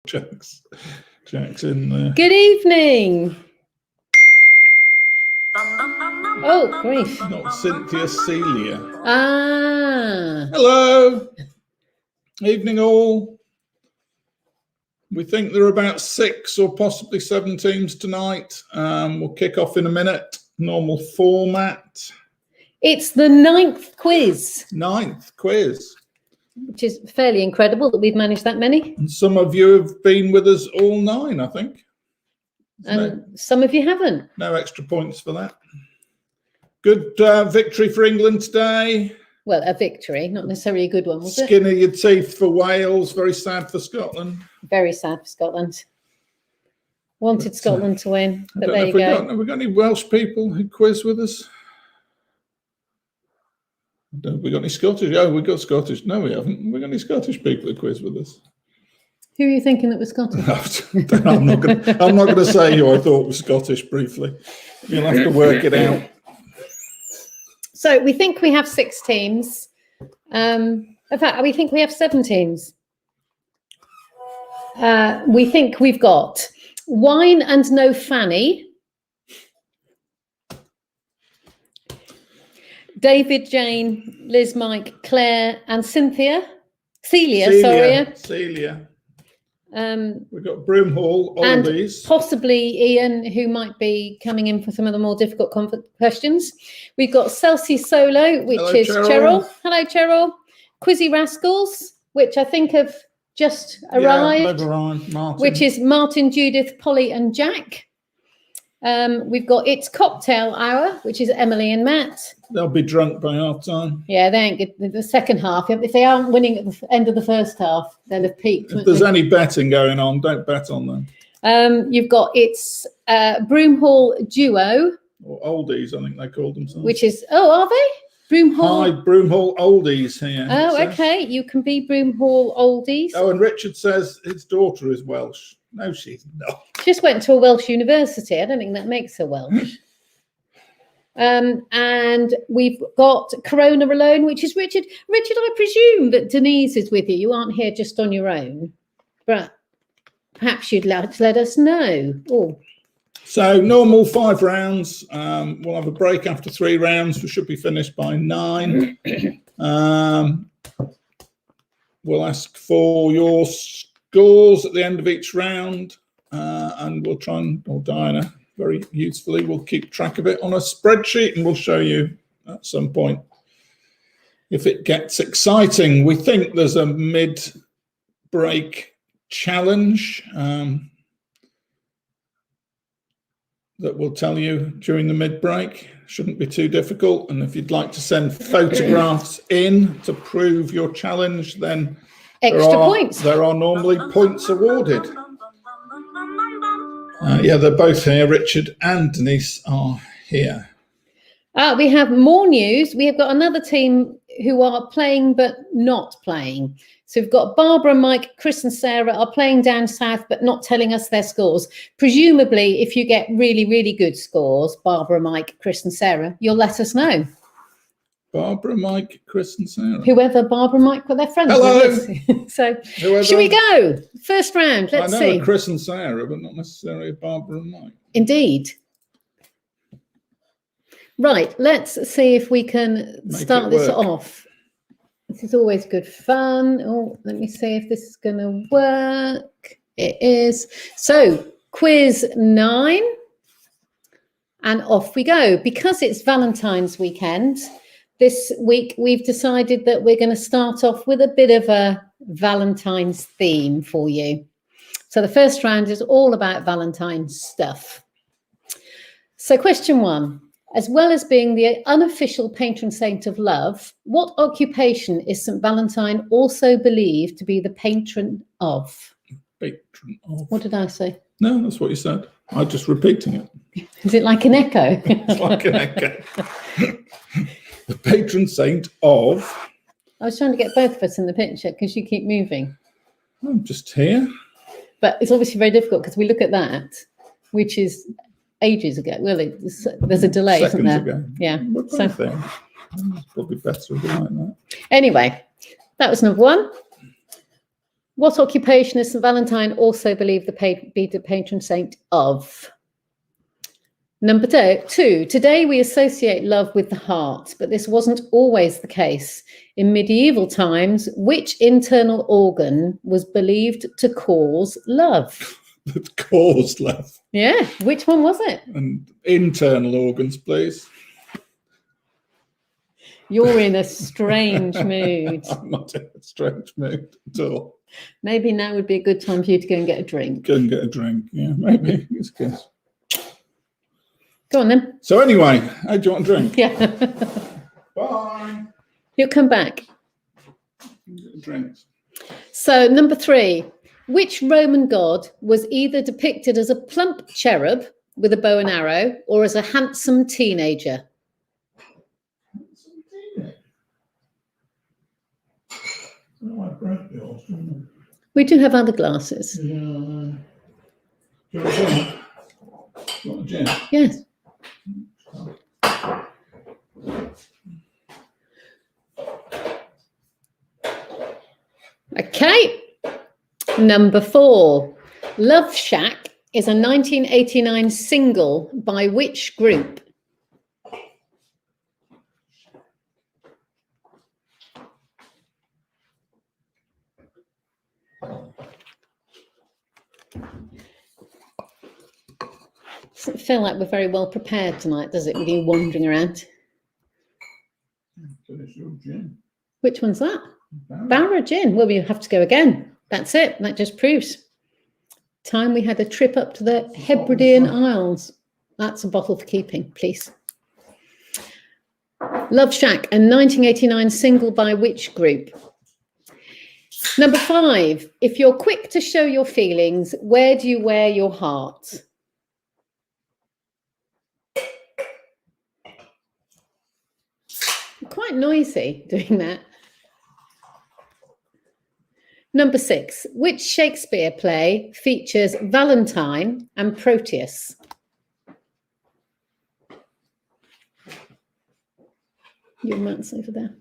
Jack's in there. Good evening. Oh, grief. Not Cynthia, Celia. Ah. Hello. Evening all. We think there are about 6 or possibly 7 teams tonight. We'll kick off in a minute. Normal format. It's the 9th quiz. 9th quiz. Which is fairly incredible that we've managed that many. And some of you have been with us all 9, I think. And some of you haven't. No extra points for that. Good victory for England today. Well, a victory, not necessarily a good one, was it? Skin of your teeth for Wales. Very sad for Scotland. Very sad for Scotland. Wanted Scotland to win, but there you go. Have we got any Welsh people who quiz with us? Have we got any Scottish? Oh, we got Scottish. No, we haven't. Have we got any Scottish people who quiz with us? Who are you thinking that was Scottish? I'm not going to say who I thought was Scottish briefly. You'll have to work it out. So we think we have 6 teams. In fact, we think we have 7 teams. We think we've got Wine and No Fanny, David, Jane, Liz, Mike, Claire, and Celia. Celia. We've got Broomhall, Oldies. And possibly Ian, who might be coming in for some of the more difficult questions. We've got Celsi Solo, which is Cheryl. Hello, Cheryl. Quizzy Rascals, which I think have just arrived, which is Martin, Judith, Polly, and Jack. We've got It's Cocktail Hour, which is Emily and Matt. They'll be drunk by half time. Yeah, they ain't good. The second half, if they aren't winning at the end of the first half, they'll have peaked. If there's any betting going on, don't bet on them. You've got It's Broomhall Duo. Or Oldies, I think they called themselves. Which is, are they? Broomhall. Hi, Broomhall Oldies here. Oh, okay. You can be Broomhall Oldies. Oh, and Richard says his daughter is Welsh. No, she's not. She just went to a Welsh university. I don't think that makes her Welsh. And we've got Corona Alone, which is Richard. Richard, I presume that Denise is with you. You aren't here just on your own. But perhaps you'd like to let us know. Oh. So normal 5 rounds. We'll have a break after 3 rounds. We should be finished by 9. We'll ask for your scores at the end of each round, and we'll try and, or Diana very usefully, we'll keep track of it on a spreadsheet, and we'll show you at some point if it gets exciting. We think there's a mid-break challenge that we'll tell you during the mid-break. Shouldn't be too difficult, and if you'd like to send photographs in to prove your challenge, then points. There are normally points awarded. Yeah, they're both here. Richard and Denise are here. We have more news. We have got another team who are playing but not playing. So we've got Barbara, Mike, Chris and Sarah are playing down south but not telling us their scores. Presumably, if you get really, really good scores, Barbara, Mike, Chris and Sarah, you'll let us know. Barbara, Mike, Chris and Sarah. Whoever Barbara, Mike, with their friends. Hello. So should we go? First round, let's see. I know Chris and Sarah, but not necessarily Barbara and Mike. Indeed. Right, let's see if we can start this off. This is always good fun. Oh, let me see if this is going to work. It is. So, quiz 9. And off we go. Because it's Valentine's weekend, this week we've decided that we're going to start off with a bit of a Valentine's theme for you. So the first round is all about Valentine's stuff. So question 1. As well as being the unofficial patron saint of love, what occupation is St Valentine also believed to be the patron of? Patron of. What did I say? No, that's what you said. I'm just repeating it. Is it like an echo? It's like an echo. The patron saint of. I was trying to get both of us in the picture because you keep moving. I'm just here. But it's obviously very difficult because we look at that, which is ages ago. Well, there's a delay, Seconds isn't there? Ago. Yeah. So it's probably better if we like that. Anyway, that was number 1. What occupation is St Valentine also believed to be the patron saint of? Number 2, today we associate love with the heart, but this wasn't always the case. In medieval times, which internal organ was believed to cause love? That caused love. Yeah, which one was it? And internal organs, please. You're in a strange mood. I'm not in a strange mood at all. Maybe now would be a good time for you to go and get a drink. Go and get a drink, yeah, maybe. It's good. Go on then. So anyway, how do you want a drink? Yeah. Bye. You'll come back. Get drinks. So number 3, which Roman god was either depicted as a plump cherub with a bow and arrow or as a handsome teenager? We do have other glasses. Yeah. Do you want a gin? Do you want a gin? Yes. Okay. Number 4. Love Shack is a 1989 single by which group? Doesn't feel like we're very well prepared tonight, does it, with you wandering around? Finish your gin. Which one's that? Barra gin. Well, we have to go again. That's it. That just proves. Time we had a trip up to the Hebridean Isles. That's a bottle for keeping, please. Love Shack, a 1989 single by which group? Number 5. If you're quick to show your feelings, where do you wear your heart? Quite noisy doing that. Number 6. Which Shakespeare play features Valentine and Proteus? Your mat's over there.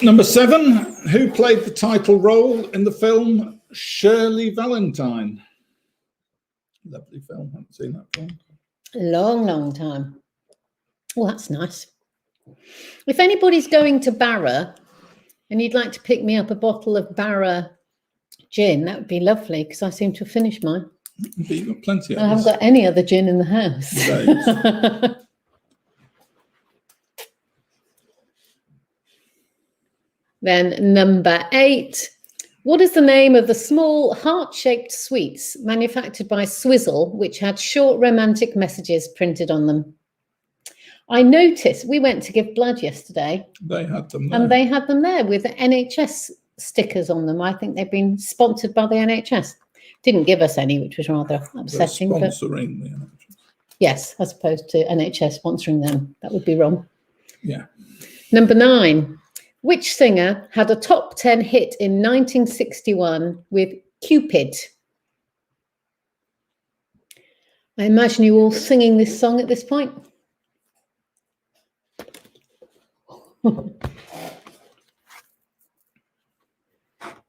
Number 7, who played the title role in the film Shirley Valentine? Lovely film, haven't seen that film. A long, long time. Oh, that's nice. If anybody's going to Barra and you'd like to pick me up a bottle of Barra gin, that would be lovely, because I seem to have finished mine. But you've got plenty of I haven't got any other gin in the house. Then number 8. What is the name of the small heart-shaped sweets manufactured by Swizzel, which had short romantic messages printed on them? I noticed we went to give blood yesterday. They had them there. And they had them there with the NHS stickers on them. I think they've been sponsored by the NHS. Didn't give us any, which was rather upsetting. They're sponsoring the NHS. Yes, as opposed to NHS sponsoring them. That would be wrong. Yeah. Number 9. Which singer had a top 10 hit in 1961 with Cupid? I imagine you all singing this song at this point.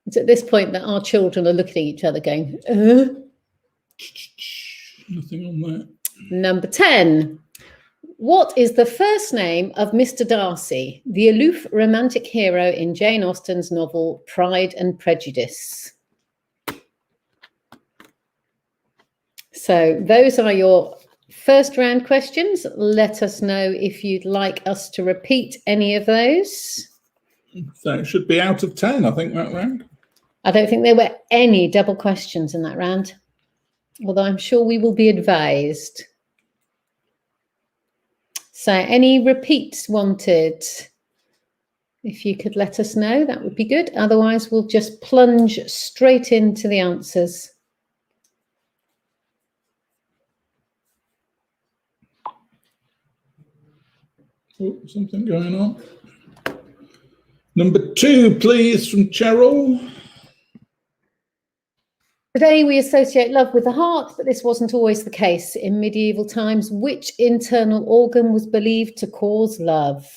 It's at this point that our children are looking at each other going, Nothing on there. Number 10. What is the first name of Mr. Darcy, the aloof romantic hero in Jane Austen's novel Pride and Prejudice? So those are your first round questions. Let us know if you'd like us to repeat any of those. So it should be out of 10, I think, that round. I don't think there were any double questions in that round, although I'm sure we will be advised. So any repeats wanted? If you could let us know, that would be good. Otherwise, we'll just plunge straight into the answers. Oh, something going on. Number 2, please, from Cheryl. Today we associate love with the heart, but this wasn't always the case. In medieval times, which internal organ was believed to cause love?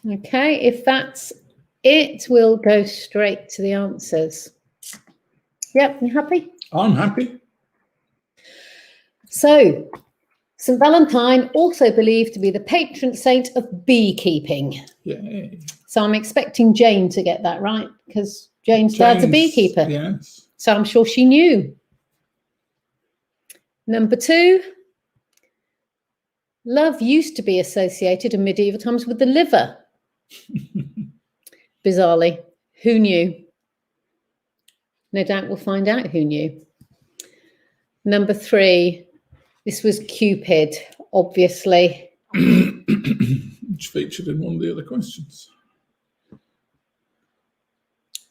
Okay, if that's it, we'll go straight to the answers. Yep, you happy? I'm happy. So, St Valentine, also believed to be the patron saint of beekeeping. Yay. So I'm expecting Jane to get that right, because Jane's dad's a beekeeper. Yes. So I'm sure she knew. Number 2, love used to be associated in medieval times with the liver. Bizarrely, who knew? No doubt we'll find out who knew. Number 3, this was Cupid, obviously. Which featured in one of the other questions.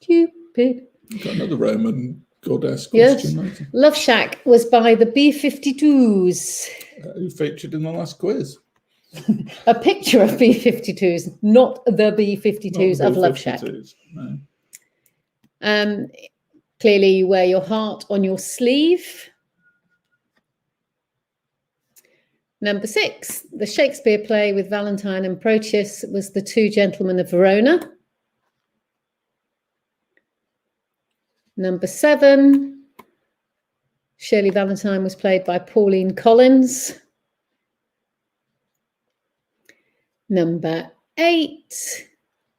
Cupid. Got another Roman goddess question later. Love Shack was by the B-52s. Who featured in the last quiz. A picture of B-52s, not the B-52s of Love Shack. No. Clearly you wear your heart on your sleeve. Number 6, the Shakespeare play with Valentine and Proteus was The Two Gentlemen of Verona. Number 7, Shirley Valentine was played by Pauline Collins. Number 8,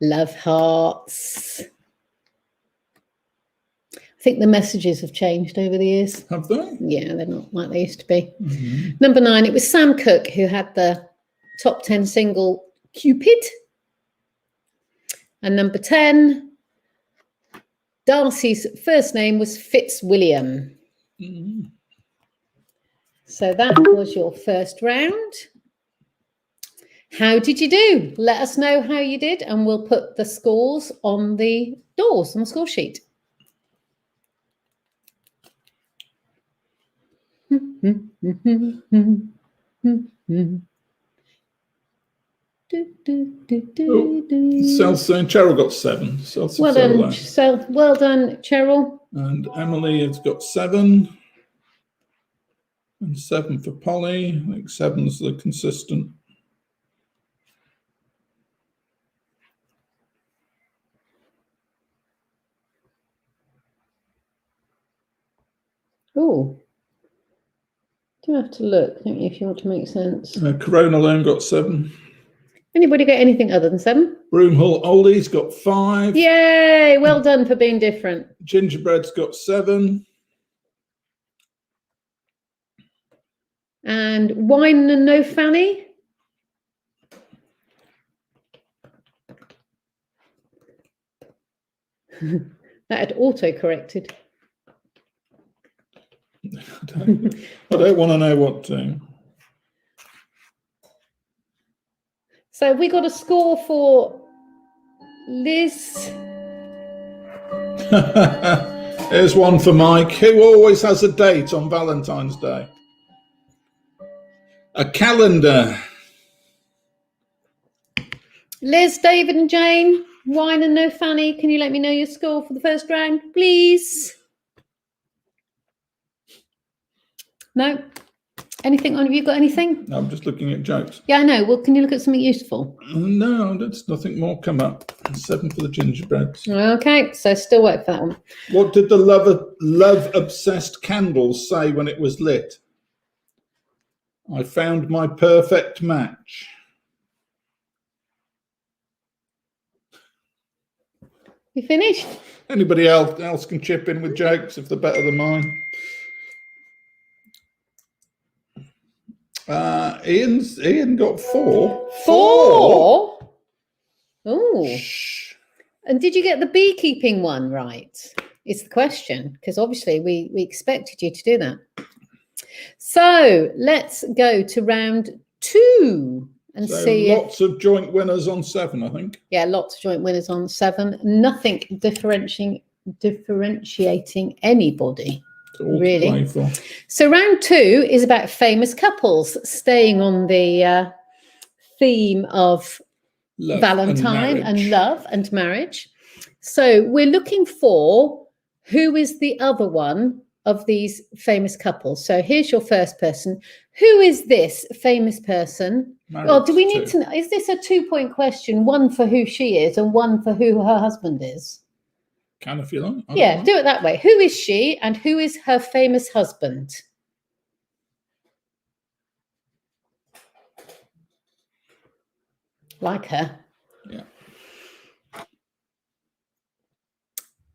Love Hearts. I think the messages have changed over the years. Have they? Yeah, they're not like they used to be. Number 9, it was Sam Cooke who had the top 10 single Cupid. And number 10, Darcy's first name was Fitzwilliam. So that was your first round. How did you do? Let us know how you did, and we'll put the scores on the doors on the score sheet. Celso and Cheryl got 7. Well done, well done, Cheryl. And Emily has got 7. And 7 for Polly. I think 7's the consistent. Oh, do have to look, don't you, if you want to make sense. Corona alone got 7. Anybody get anything other than 7? Broomhall Oldies got 5. Yay! Well done for being different. Gingerbread's got 7. And Wine and No Fanny? That had auto-corrected. I don't want to know what to. So we got a score for Liz. Here's one for Mike. Who always has a date on Valentine's Day? A calendar. Liz, David and Jane, Wine and No Fanny, can you let me know your score for the first round, please? No? Anything on? Have you got anything? I'm just looking at jokes. Yeah, I know. Well, can you look at something useful? No, there's nothing more come up. 7 for the gingerbreads. Okay, so still wait for that one. What did the love-obsessed candles say when it was lit? I found my perfect match. You finished? Anybody else can chip in with jokes if they're better than mine. Ian got 4. 4? Oh. Shh. And did you get the beekeeping one right? Is the question, because obviously we expected you to do that. So let's go to round 2 and see. Lots of joint winners on 7, I think. Yeah, lots of joint winners on 7. Nothing differentiating anybody. Really? Playful. So round 2 is about famous couples, staying on the theme of Love Valentine and and love and marriage. So we're looking for who is the other one of these famous couples. So here's your first person. Who is this famous person? Or do we need to know? Is this a 2-point question? One for who she is and one for who her husband is? Can if you like. Yeah, do it that way. Who is she and who is her famous husband? Like her. Yeah.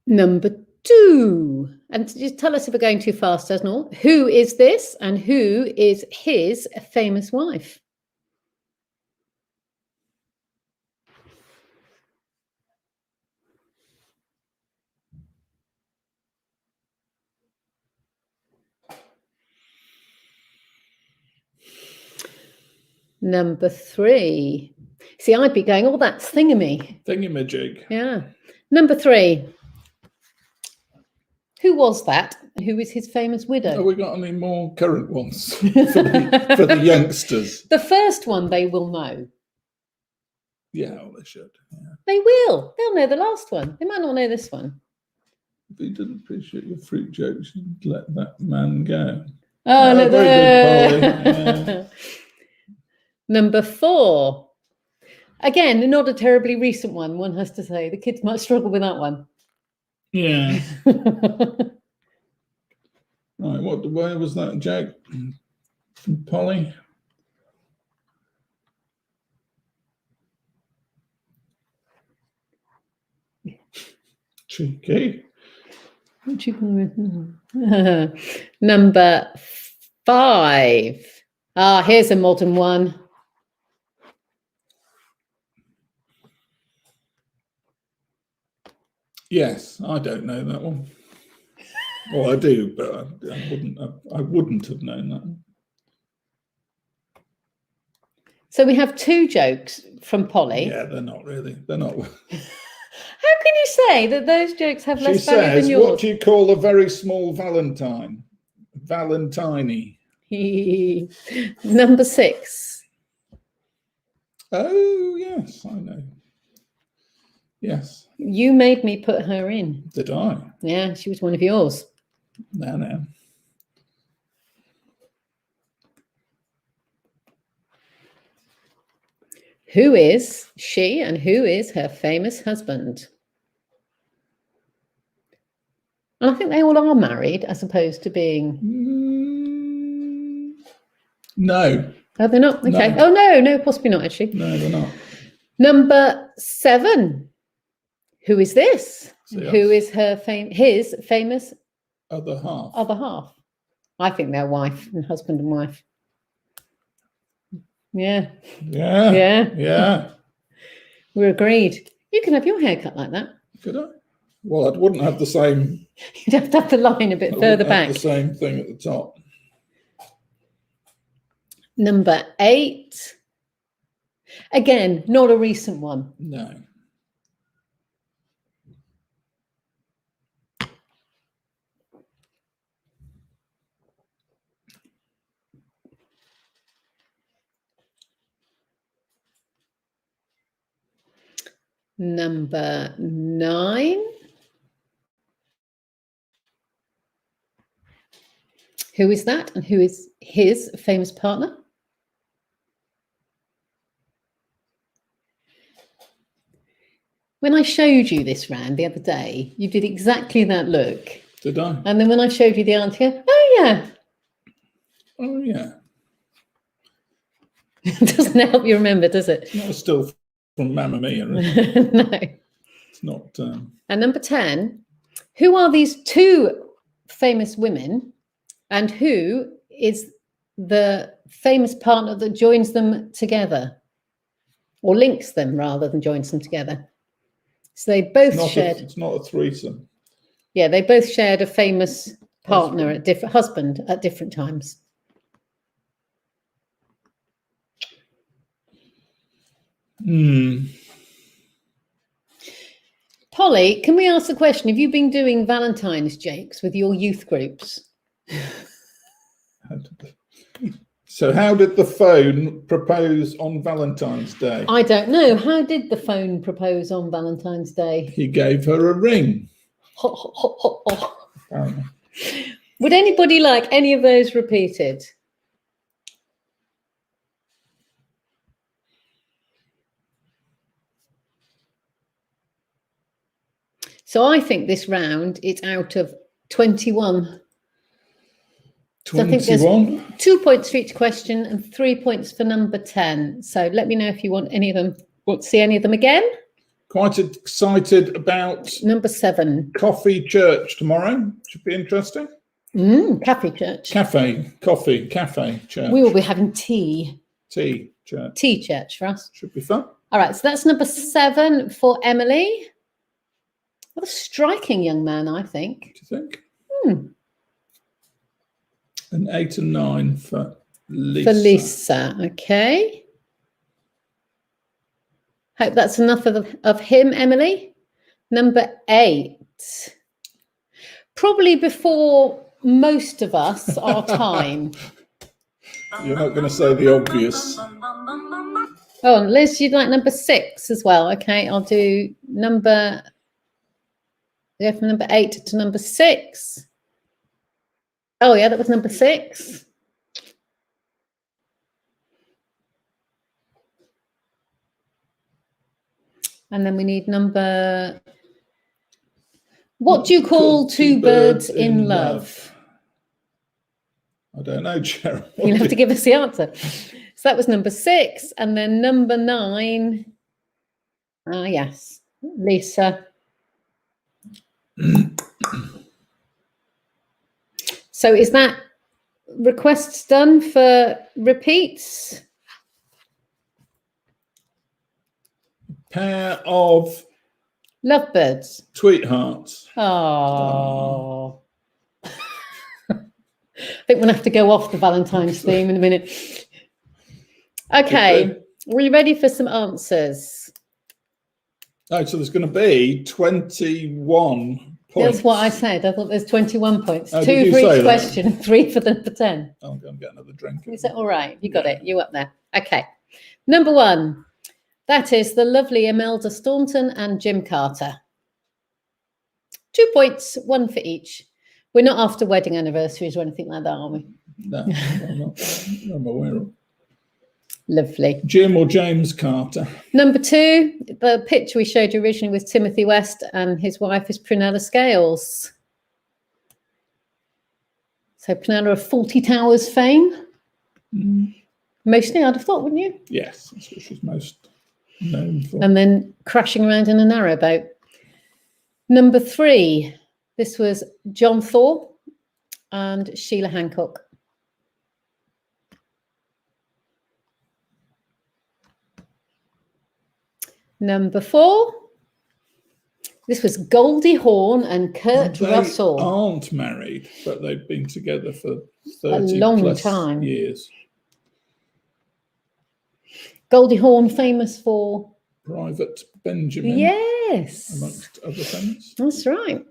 Number 2. And just tell us if we're going too fast, Esnor. Who is this and who is his famous wife? Number 3. See, I'd be going, oh, that's thingamy. Thingamajig. Yeah. Number 3. Who was that? Who is his famous widow? Have we got any more current ones for the youngsters? The first one they will know. Yeah, well, they should. Yeah. They will. They'll know the last one. They might not know this one. If he didn't appreciate your fruit jokes, you'd let that man go. Oh, no, very good, Polly. Yeah. Number 4. Again, not a terribly recent one has to say. The kids might struggle with that one. Yeah. Right, where was that joke from Polly? Cheeky. Number 5. Ah, here's a modern one. Yes, I don't know that one. Well, I do, but I wouldn't have known that. So we have 2 jokes from Polly. Yeah, they're not really. They're not. How can you say that those jokes have less value than yours? What do you call a very small Valentine? Valentine. Number 6. Oh, yes, I know. Yes. You made me put her in. Did I? Yeah, she was one of yours. No. Who is she and who is her famous husband? And I think they all are married as opposed to being... No. Oh, they're not? Okay. No. Oh, no, possibly not, actually. No, they're not. Number 7. Who is this? Who is his famous other half? Other half. I think they're wife and husband and wife. Yeah. Yeah. Yeah. Yeah. We're agreed. You can have your hair cut like that. Could I? Well, I wouldn't have the same. You'd have to have the line a bit further back. The same thing at the top. Number 8. Again, not a recent one. No. Number 9. Who is that and who is his famous partner? When I showed you this, Rand, the other day, you did exactly that look. Did I? And then when I showed you the answer, oh, yeah. Oh, yeah. It doesn't help you remember, does it? Not still from Mamma Mia. No. It's not. And number 10, who are these 2 famous women and who is the famous partner that joins them together or links them rather than joins them together? So they both shared. It's not a threesome. Yeah, they both shared a famous partner at husband at different times. Polly, can we ask the question? Have you been doing Valentine's jokes with your youth groups? So how did the phone propose on Valentine's Day? I don't know. How did the phone propose on Valentine's Day? He gave her a ring. Apparently. Would anybody like any of those repeated? So I think this round it's out of 21. 21. So I think there's 2 points for each question and 3 points for number 10. So let me know if you want any of them. Want to see any of them again? Quite excited about number 7. Coffee Church tomorrow. Should be interesting. Cafe Church. Coffee Church. We will be having tea. Tea Church. Tea Church for us. Should be fun. All right, so that's number 7 for Emily. What a striking young man, I think. Do you think? And 8 and 9 for Lisa. For Lisa, okay. Hope that's enough of him, Emily. Number 8. Probably before most of us our time. You're not going to say the obvious. Oh, Liz, you'd like number 6 as well. Okay, I'll do number... Go from number 8 to number 6. Oh, yeah, that was number 6. And then we need number... What do you call two birds in love? I don't know, Cherub. You'll have to give us the answer. So that was number 6. And then number 9. Ah, yes, Lisa. So is that requests done for repeats? Pair of lovebirds. Sweethearts. Oh. I think we'll have to go off the Valentine's theme in a minute. Okay, are you ready for some answers? Oh, so there's going to be 21 points. That's what I said. I thought there's 21 points. Oh, 2 for each question, 3 for the 10. I'll go and get another drink. Is that all right? You got it. You up there. Okay. Number 1. That is the lovely Imelda Staunton and Jim Carter. 2 points, 1 for each. We're not after wedding anniversaries or anything like that, are we? No, I'm not. I'm aware of. Lovely. Jim or James Carter. Number 2, the picture we showed you originally was Timothy West and his wife is Prunella Scales. So Prunella of Fawlty Towers fame. Mostly, I'd have thought, wouldn't you? Yes, that's what she's most known for. And then crashing around in a narrowboat. Number 3, this was John Thaw and Sheila Hancock. Number 4, this was Goldie Hawn and Kurt Russell. Aren't married, but they've been together for 30 a long plus time. Years. Goldie Hawn, famous for Private Benjamin. Yes, amongst other things. That's right.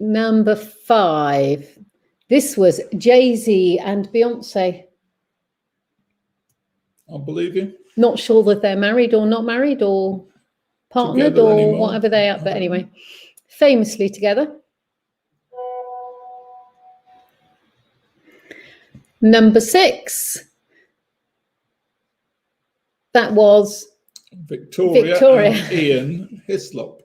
Number 5, this was Jay-Z and Beyonce. I'll believe you. Not sure that they're married or not married or partnered Together or anymore. whatever they are, but anyway, famously together. Number 6, that was Victoria. And Ian Hislop.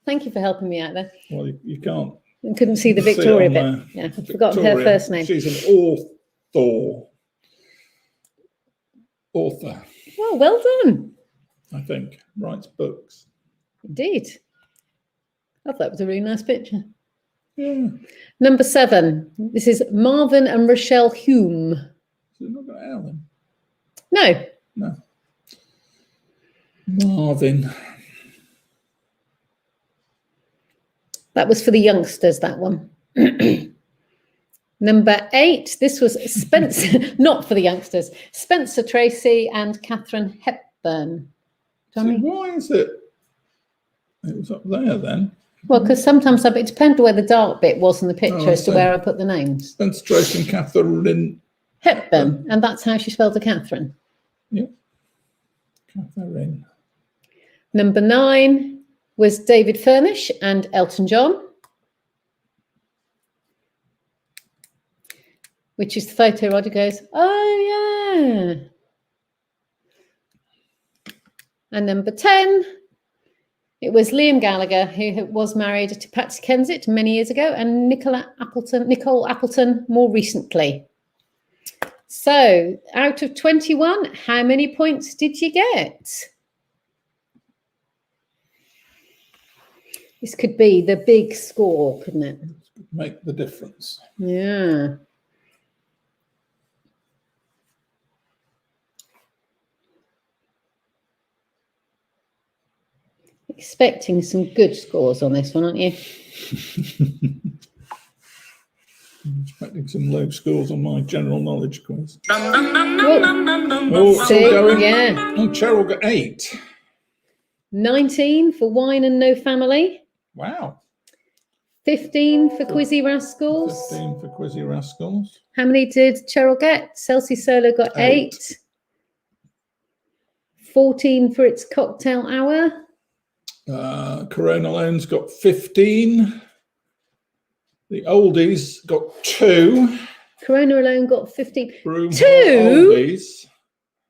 Thank you for helping me out there. Well, you can't. I couldn't see the see it Victoria on bit. there. Yeah, I've forgotten her first name. She's an author, Oh, well done. I think. Writes books. Indeed. I thought it was a really nice picture. Yeah. Number 7, this is Marvin and Rochelle Hume. Is it not got Alan? No. No. Marvin. That was for the youngsters, that one. Number 8, this was Spencer, not for the youngsters, Spencer Tracy and Catherine Hepburn. So why is it? It was up there then. Well, because sometimes it depends where the dark bit was in the picture as to where I put the names. Concentration Catherine Hepburn, and that's how she spelled the Catherine. Yeah. Catherine. Number 9 was David Furnish and Elton John, which is the photo Roger goes, oh, yeah. And number 10, it was Liam Gallagher, who was married to Patsy Kensit many years ago, and Nicole Appleton more recently. So, out of 21, how many points did you get? This could be the big score, couldn't it? Make the difference. Yeah. Expecting some good scores on this one, aren't you? I'm expecting some low scores on my general knowledge quiz. Oh, it's all going. Yeah. Oh, Cheryl got 8. 19 for Wine and No Family. Wow. 15 for Quizzy Rascals. 15 for Quizzy Rascals. How many did Cheryl get? Celsi Solo got 8. 14 for It's Cocktail Hour. Corona Loans got 15. The oldies got 2. Corona Alone got 15. Broom 2? Oldies.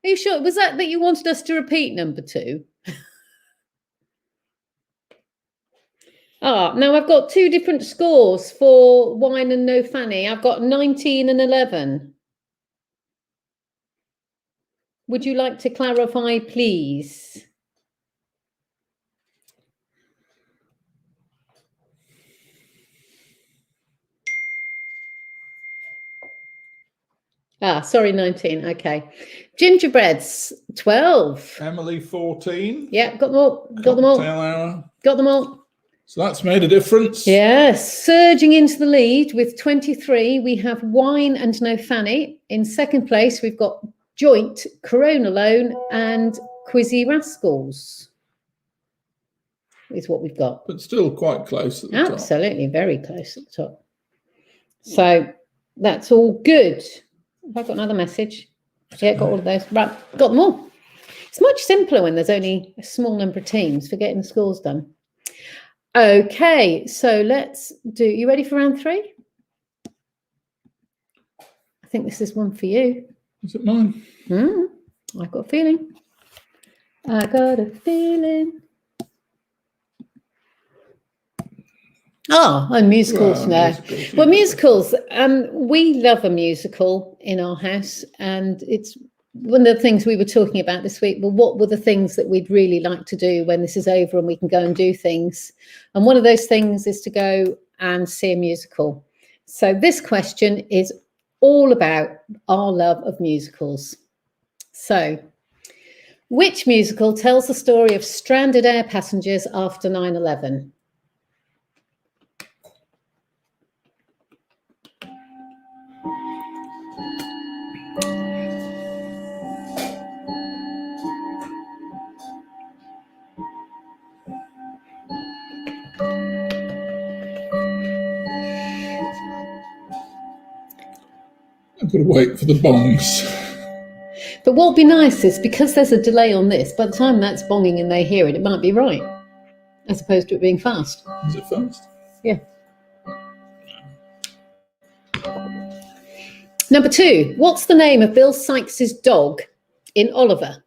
Are you sure? Was that you wanted us to repeat number 2? Now I've got 2 different scores for Wine and No Fanny. I've got 19 and 11. Would you like to clarify, please? Sorry, 19. Okay. Gingerbreads, 12. Emily, 14. Yeah, got them all. Got them all. Hour. Got them all. So that's made a difference. Yes. Surging into the lead with 23, we have Wine and No Fanny. In second place, we've got Joint, Corona Loan, and Quizzy Rascals. Is what we've got. But still quite close at the top. Absolutely, very close at the top. So that's all good. Have I got another message? Yeah, got all of those. Right, got them all. It's much simpler when there's only a small number of teams for getting the scores done. Okay, so let's do. You ready for round 3? I think this is one for you. Is it mine? I've got a feeling. I got a feeling. And musicals now. Well, musicals. We love a musical in our house, and it's one of the things we were talking about this week. Well, what were the things that we'd really like to do when this is over and we can go and do things? And one of those things is to go and see a musical. So this question is all about our love of musicals. So, which musical tells the story of stranded air passengers after 9/11? I've got to wait for the bongs. But what would be nice is, because there's a delay on this, by the time that's bonging and they hear it, it might be right, as opposed to it being fast. Is it fast? Yeah. Number 2, what's the name of Bill Sykes' dog in Oliver?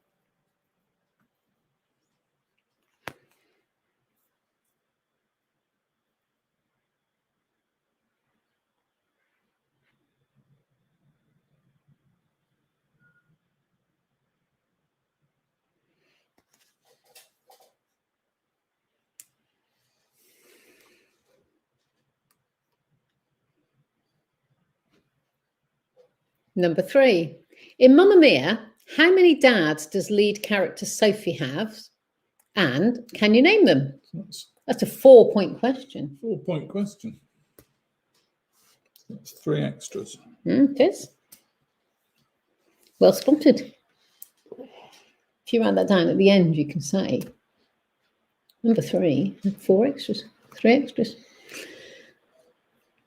Number 3, in Mamma Mia, how many dads does lead character Sophie have? And can you name them? That's a 4-point question. 4-point question. That's 3 extras. It is. Well spotted. If you write that down at the end, you can say number 3 and 4 extras. 3 extras.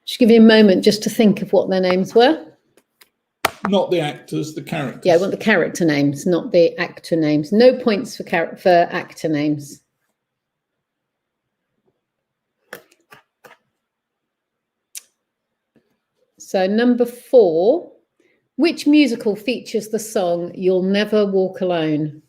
Just give you a moment just to think of what their names were. Not the actors, the characters. Yeah, I want the character names, not the actor names. No points for actor names. So number 4, which musical features the song "You'll Never Walk Alone"?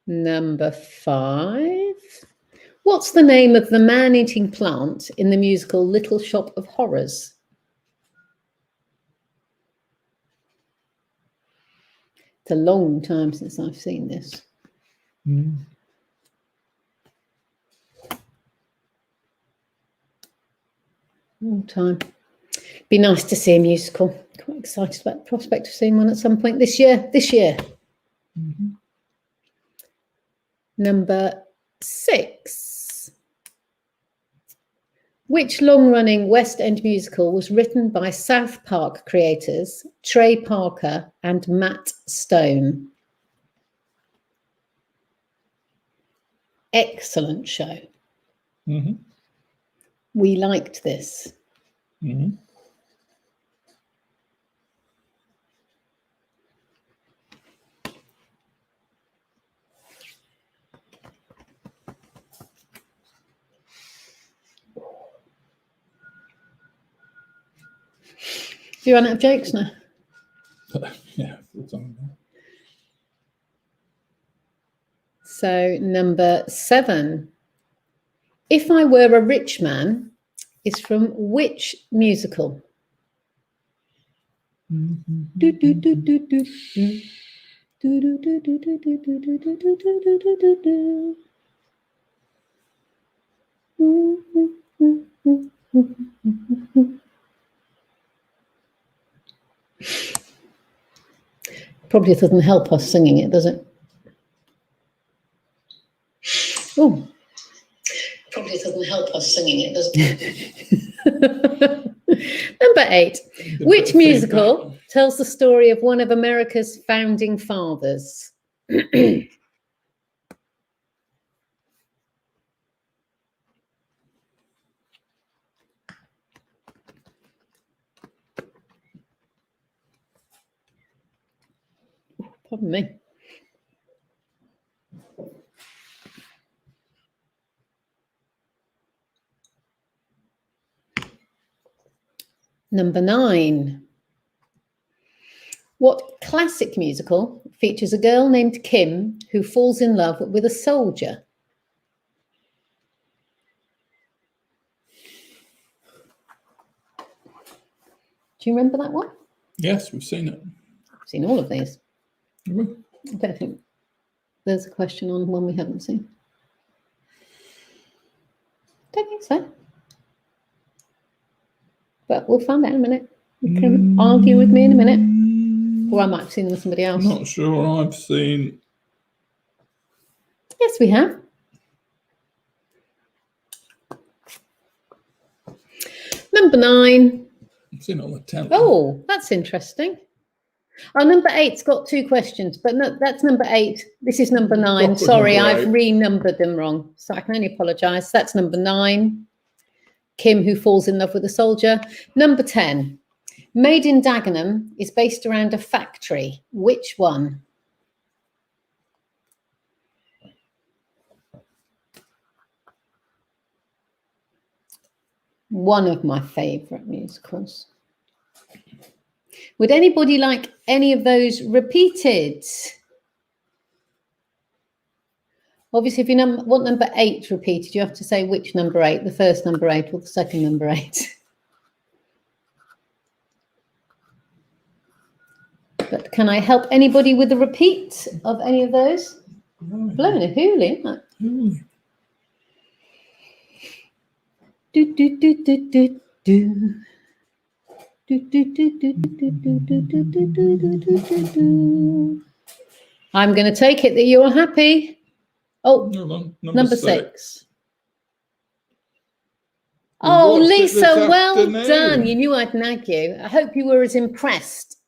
Number 5. What's the name of the man-eating plant in the musical Little Shop of Horrors? It's a long time since I've seen this. Long time. Be nice to see a musical. Quite excited about the prospect of seeing one at some point this year. Number 6. Which long-running West End musical was written by South Park creators Trey Parker and Matt Stone? Excellent show. We liked this. Do you run out of jokes now? Yeah, full time. So number 7. If I Were a Rich Man is from which musical? Probably doesn't help us singing it, does it? Oh. Probably doesn't help us singing it, does it? Number 8. Which musical tells the story of one of America's founding fathers? Pardon me. Number 9. What classic musical features a girl named Kim who falls in love with a soldier? Do you remember that one? Yes, we've seen it. I've seen all of these. Have we? I don't think there's a question on one we haven't seen. Don't think so. But we'll find out in a minute. You can argue with me in a minute. Or I might have seen them with somebody else. I'm not sure I've seen. Yes, we have. Number 9. I've seen it on the 10th. Oh, that's interesting. Oh, number 8's got 2 questions, but no, that's number 8. This is number 9. Sorry, I've renumbered them wrong. So I can only apologise. That's number 9. Kim, who falls in love with a soldier. Number 10. Made in Dagenham is based around a factory. Which one? One of my favourite musicals. Would anybody like any of those repeated? Obviously, if you want number 8 repeated, you have to say which number 8, the first number 8 or the second number 8. But can I help anybody with a repeat of any of those? Blowing a hoolie, isn't it? Do, do, do, do, do, do. I'm going to take it that you're happy. Oh, Hold on. number 6. Oh, Lisa, well done. You knew I'd nag you. I hope you were as impressed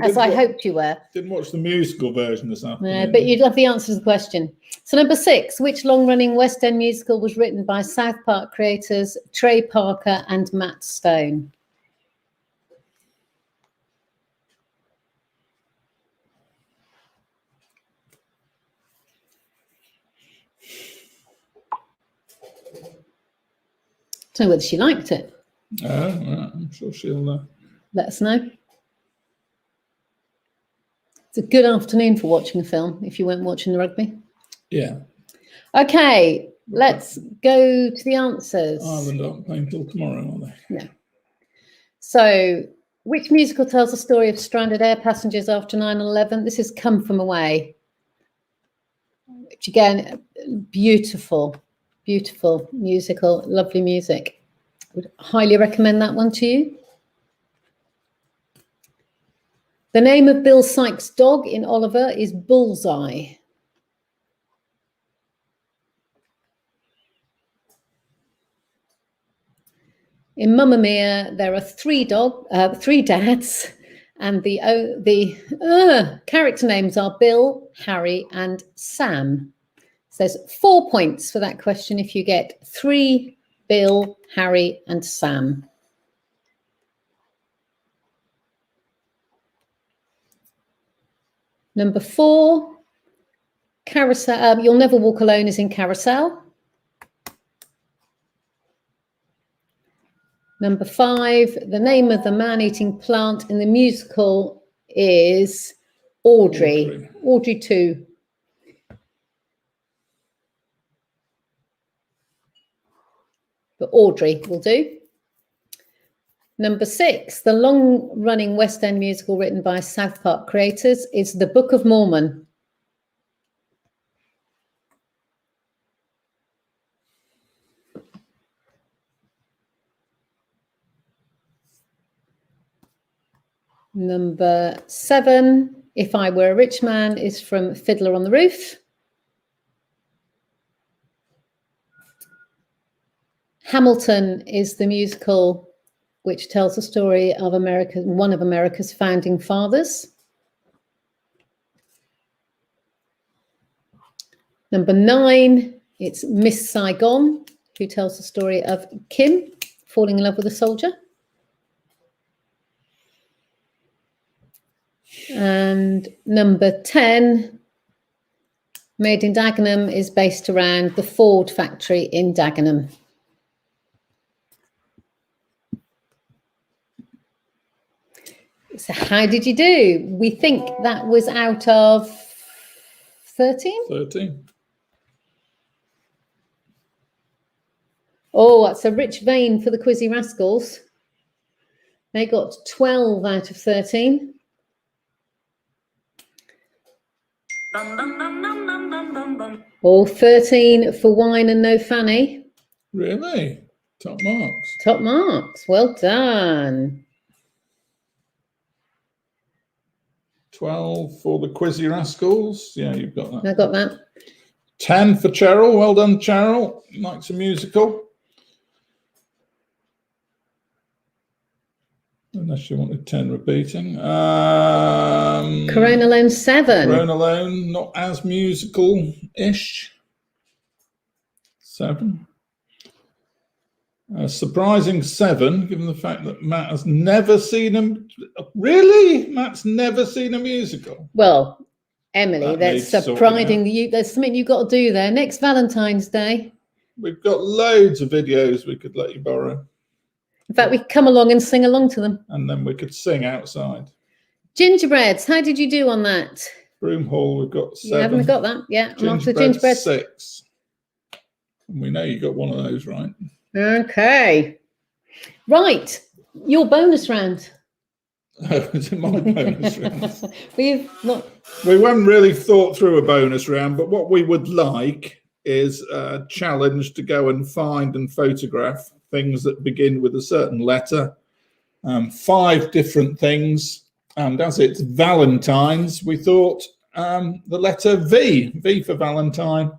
as I hoped you were. Didn't watch the musical version this afternoon. But you'd love the answer to the question. So number 6, which long-running West End musical was written by South Park creators Trey Parker and Matt Stone? I don't know whether she liked it. I'm sure she'll let us know. It's a good afternoon for watching a film if you weren't watching the rugby. Yeah. Okay, let's go to the answers. Ireland aren't playing till tomorrow, are they? No. So, which musical tells the story of stranded air passengers after 9/11? This has Come From Away. Which again, beautiful musical, lovely music. I would highly recommend that one to you. The name of Bill Sykes' dog in Oliver is Bullseye. In Mamma Mia, there are three dads, and the character names are Bill, Harry, and Sam. So there's 4 points for that question if you get 3 Bill, Harry, and Sam. Number 4, Carousel. You'll Never Walk Alone is in Carousel. Number 5, the name of the man-eating plant in the musical is Audrey. Audrey 2. But Audrey will do. Number 6, the long-running West End musical written by South Park creators is The Book of Mormon. Number 7, If I Were a Rich Man is from Fiddler on the Roof. Hamilton is the musical which tells the story of one of America's founding fathers. Number 9, it's Miss Saigon, who tells the story of Kim falling in love with a soldier. And number 10, Made in Dagenham is based around the Ford factory in Dagenham. So how did you do? We think that was out of 13? 13. Oh, that's a rich vein for the Quizzy Rascals. They got 12 out of 13. Oh, 13 for Wine and No Fanny. Really? Top marks. Top marks. Well done. 12 for the Quizzy Rascals. Yeah, you've got that. I got that. 10 for Cheryl. Well done, Cheryl. Likes a musical. Unless you wanted 10 repeating. Corona Lone 7. Corona Lone, not as musical-ish. 7. A surprising 7, given the fact that Matt has never seen them. Really? Matt's never seen a musical? Well, Emily, that's surprising. There's something you've got to do there. Next Valentine's Day. We've got loads of videos we could let you borrow. In fact, we could come along and sing along to them. And then we could sing outside. Gingerbreads, how did you do on that? Broom Hall, we've got 7. You haven't got that? Yeah, I'm off to Gingerbread 6. And we know you got one of those right. Okay. Right, your bonus round. It's my bonus round. We haven't really thought through a bonus round, but what we would like is a challenge to go and find and photograph things that begin with a certain letter. 5 different things. And as it's Valentine's, we thought the letter V for Valentine.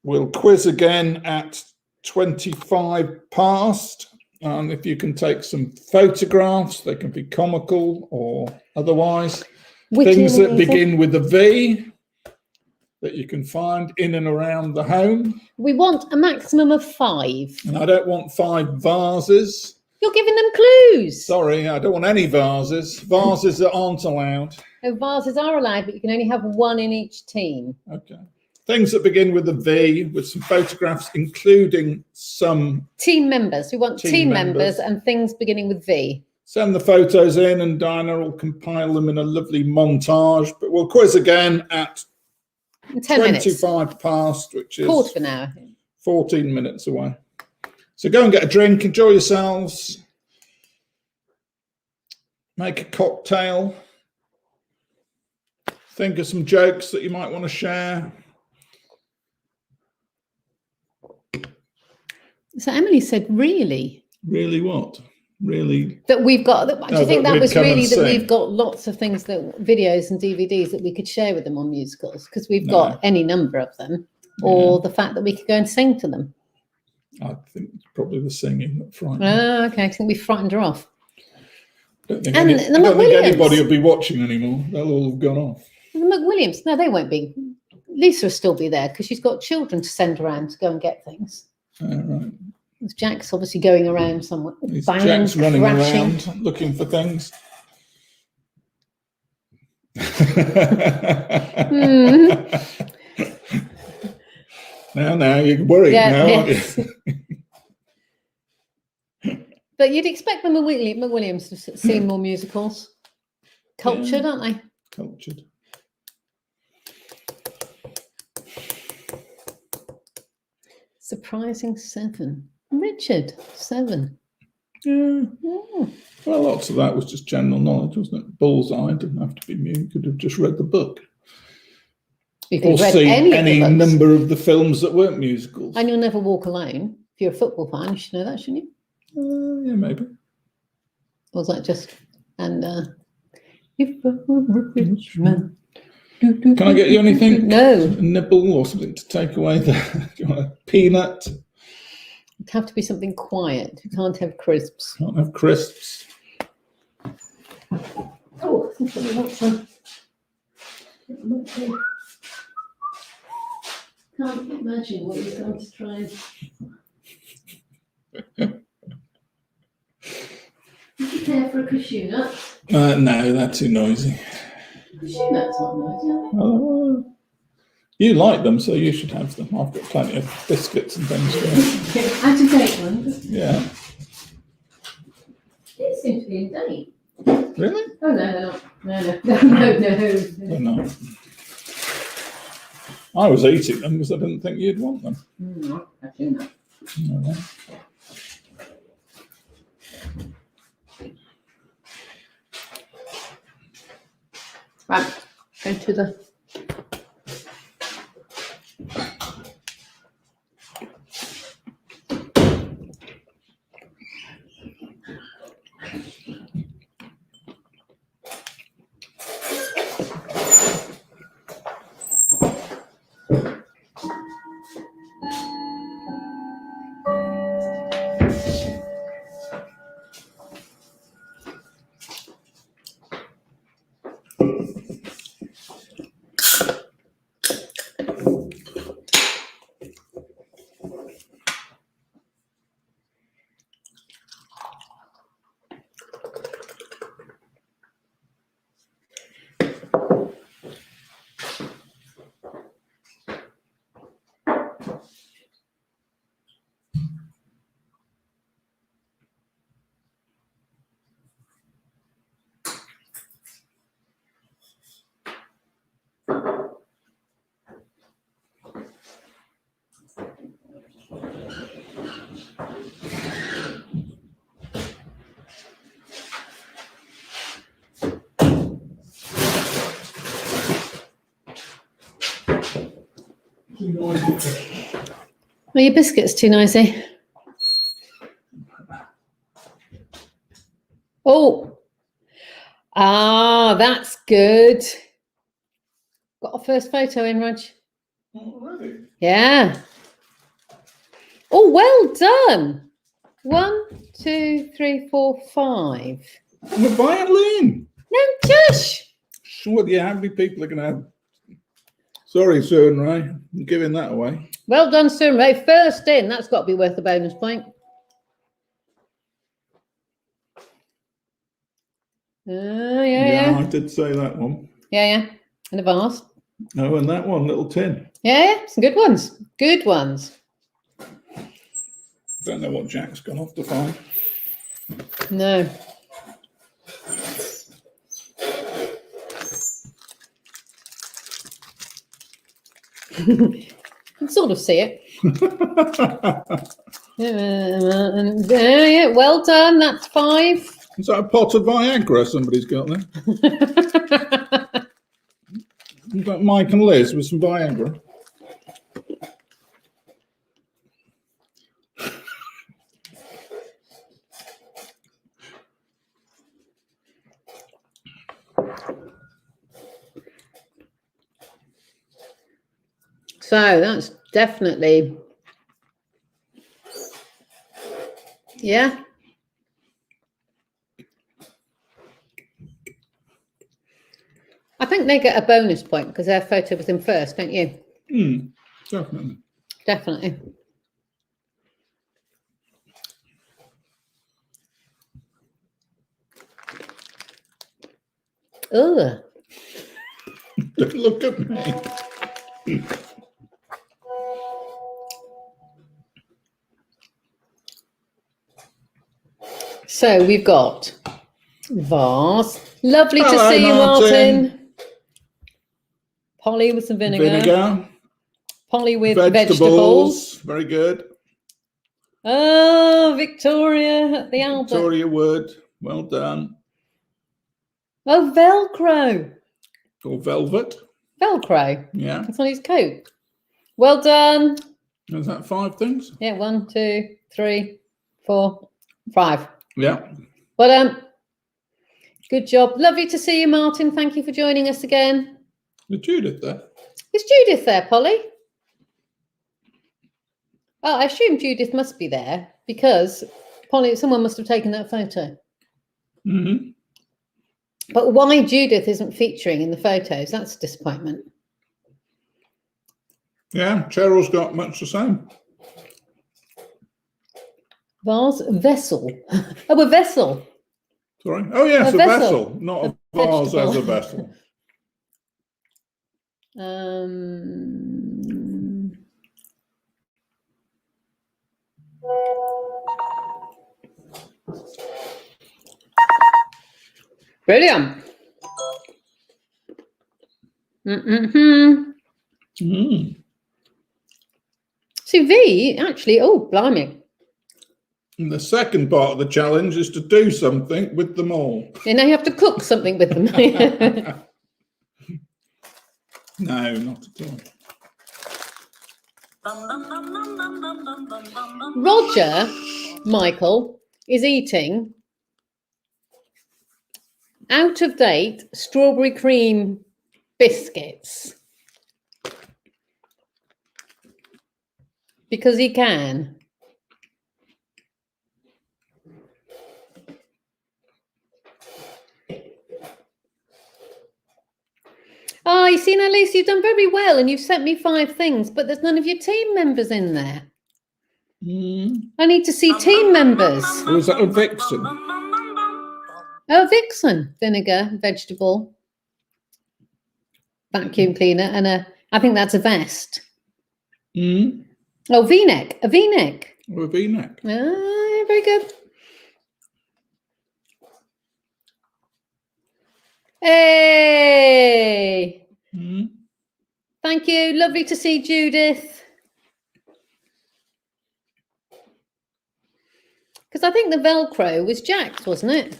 We'll quiz again at 25 past. And if you can take some photographs, they can be comical or otherwise. Things that begin with a V that you can find in and around the home. We want a maximum of 5. And I don't want 5 vases. You're giving them clues. Sorry, I don't want any vases. Vases that aren't allowed. No, vases are allowed, but you can only have 1 in each team. Okay. Things that begin with a V with some photographs, including some team members. We want team members and things beginning with V. Send the photos in and Dinah will compile them in a lovely montage. But we'll quiz again at 10 minutes. 25 past, which is quarter of an hour. 14 minutes away. So go and get a drink, enjoy yourselves, make a cocktail, think of some jokes that you might want to share. So Emily said, really? Really what? Really? That we've got, do you think that was really that sing. We've got lots of things, videos and DVDs that we could share with them on musicals? Because we've got any number of them. Or the fact that we could go and sing to them? I think it's probably the singing that frightened her. Oh, okay. I think we frightened her off. I don't think anybody will be watching anymore. They'll all have gone off. The McWilliams, no, they won't be. Lisa will still be there because she's got children to send around to go and get things. Right. Jack's obviously going around somewhere. Jack's running around looking for things. Now you're worried now, aren't you? But you'd expect the McWilliams to see more musicals. Cultured, aren't they? Cultured. Surprising 7. Richard, 7. Yeah. Well, lots of that was just general knowledge, wasn't it? Bullseye didn't have to be new. You could have just read the book. You could or have read seen any number of the films that weren't musicals. And You'll Never Walk Alone. If you're a football fan, you should know that, shouldn't you? Yeah, maybe. Or was that just, and if I were a rich man. Can I get you anything? No. A nibble or something to take away there? Do you want a peanut? It'd have to be something quiet. You can't have crisps. Can't have crisps. Oh, I think I want some. Can't imagine what you're going to try and. Did you care for a cashew nut? No, that's too noisy. Cashew nuts aren't noisy. You like them, so you should have them. I've got plenty of biscuits and things. Out of date ones. Yeah. They seem to be in date. Really? Oh, no, they're not. No. They're not. I was eating them because I didn't think you'd want them. No, I do not. No. Right, go to the. Are your biscuits too noisy? Oh, that's good. Got a first photo in, Raj. Already? Yeah. Oh, well done. 1, 2, 3, 4, 5. And a violin. No, Josh. Sure, yeah, how many people are going to have? Sorry, Sir and Ray, I'm giving that away. Well done, Sir Ray. First in. That's got to be worth a bonus point. Yeah. I did say that one. Yeah. And a vase. Oh, and that one, little tin. Yeah, some good ones. Good ones. Don't know what Jack's gone off to find. No. You can sort of see it. Yeah, well done. That's 5. Is that a pot of Viagra somebody's got there? You've got Mike and Liz with some Viagra. So that's definitely, yeah. I think they get a bonus point because their photo was in first, don't you? Definitely. Definitely. Ugh. Don't look at me. So we've got vase. Lovely to Hello, see you, Martin. Martin. Polly with some vinegar. Vinegar. Polly with Vegetables. Very good. Oh, Victoria at the Albert. Victoria Wood. Well done. Oh, Velcro. Or velvet. Velcro. Yeah. That's on his coat. Well done. Is that 5 things? Yeah, 1, 2, 3, 4, 5. Yeah. Well, good job. Lovely to see you, Martin. Thank you for joining us again. Is Judith there? Is Judith there, Polly? Oh, I assume Judith must be there because Polly, someone must have taken that photo. Mm-hmm. But why Judith isn't featuring in the photos, that's a disappointment. Yeah, Cheryl's got much the same. Vase, vessel. Oh, a vessel. Sorry. Oh, yes, A a vessel. vessel, not a vase vegetable. as a vessel. Brilliant. See, V actually, oh, blimey. And the second part of the challenge is to do something with them all. And now you have to cook something with them. No, not at all. Roger, Michael, is eating out-of-date strawberry cream biscuits because he can. Oh, you see now, Lisa, you've done very well and you've sent me 5 things, but there's none of your team members in there. I need to see team members. Or is that a vixen? Oh, vixen, vinegar, vegetable, vacuum cleaner, and I think that's a vest. Oh, V-neck, a V-neck. Or a V-neck. Ah, very good. Hey! Thank you. Lovely to see Judith. Because I think the Velcro was Jack's, wasn't it?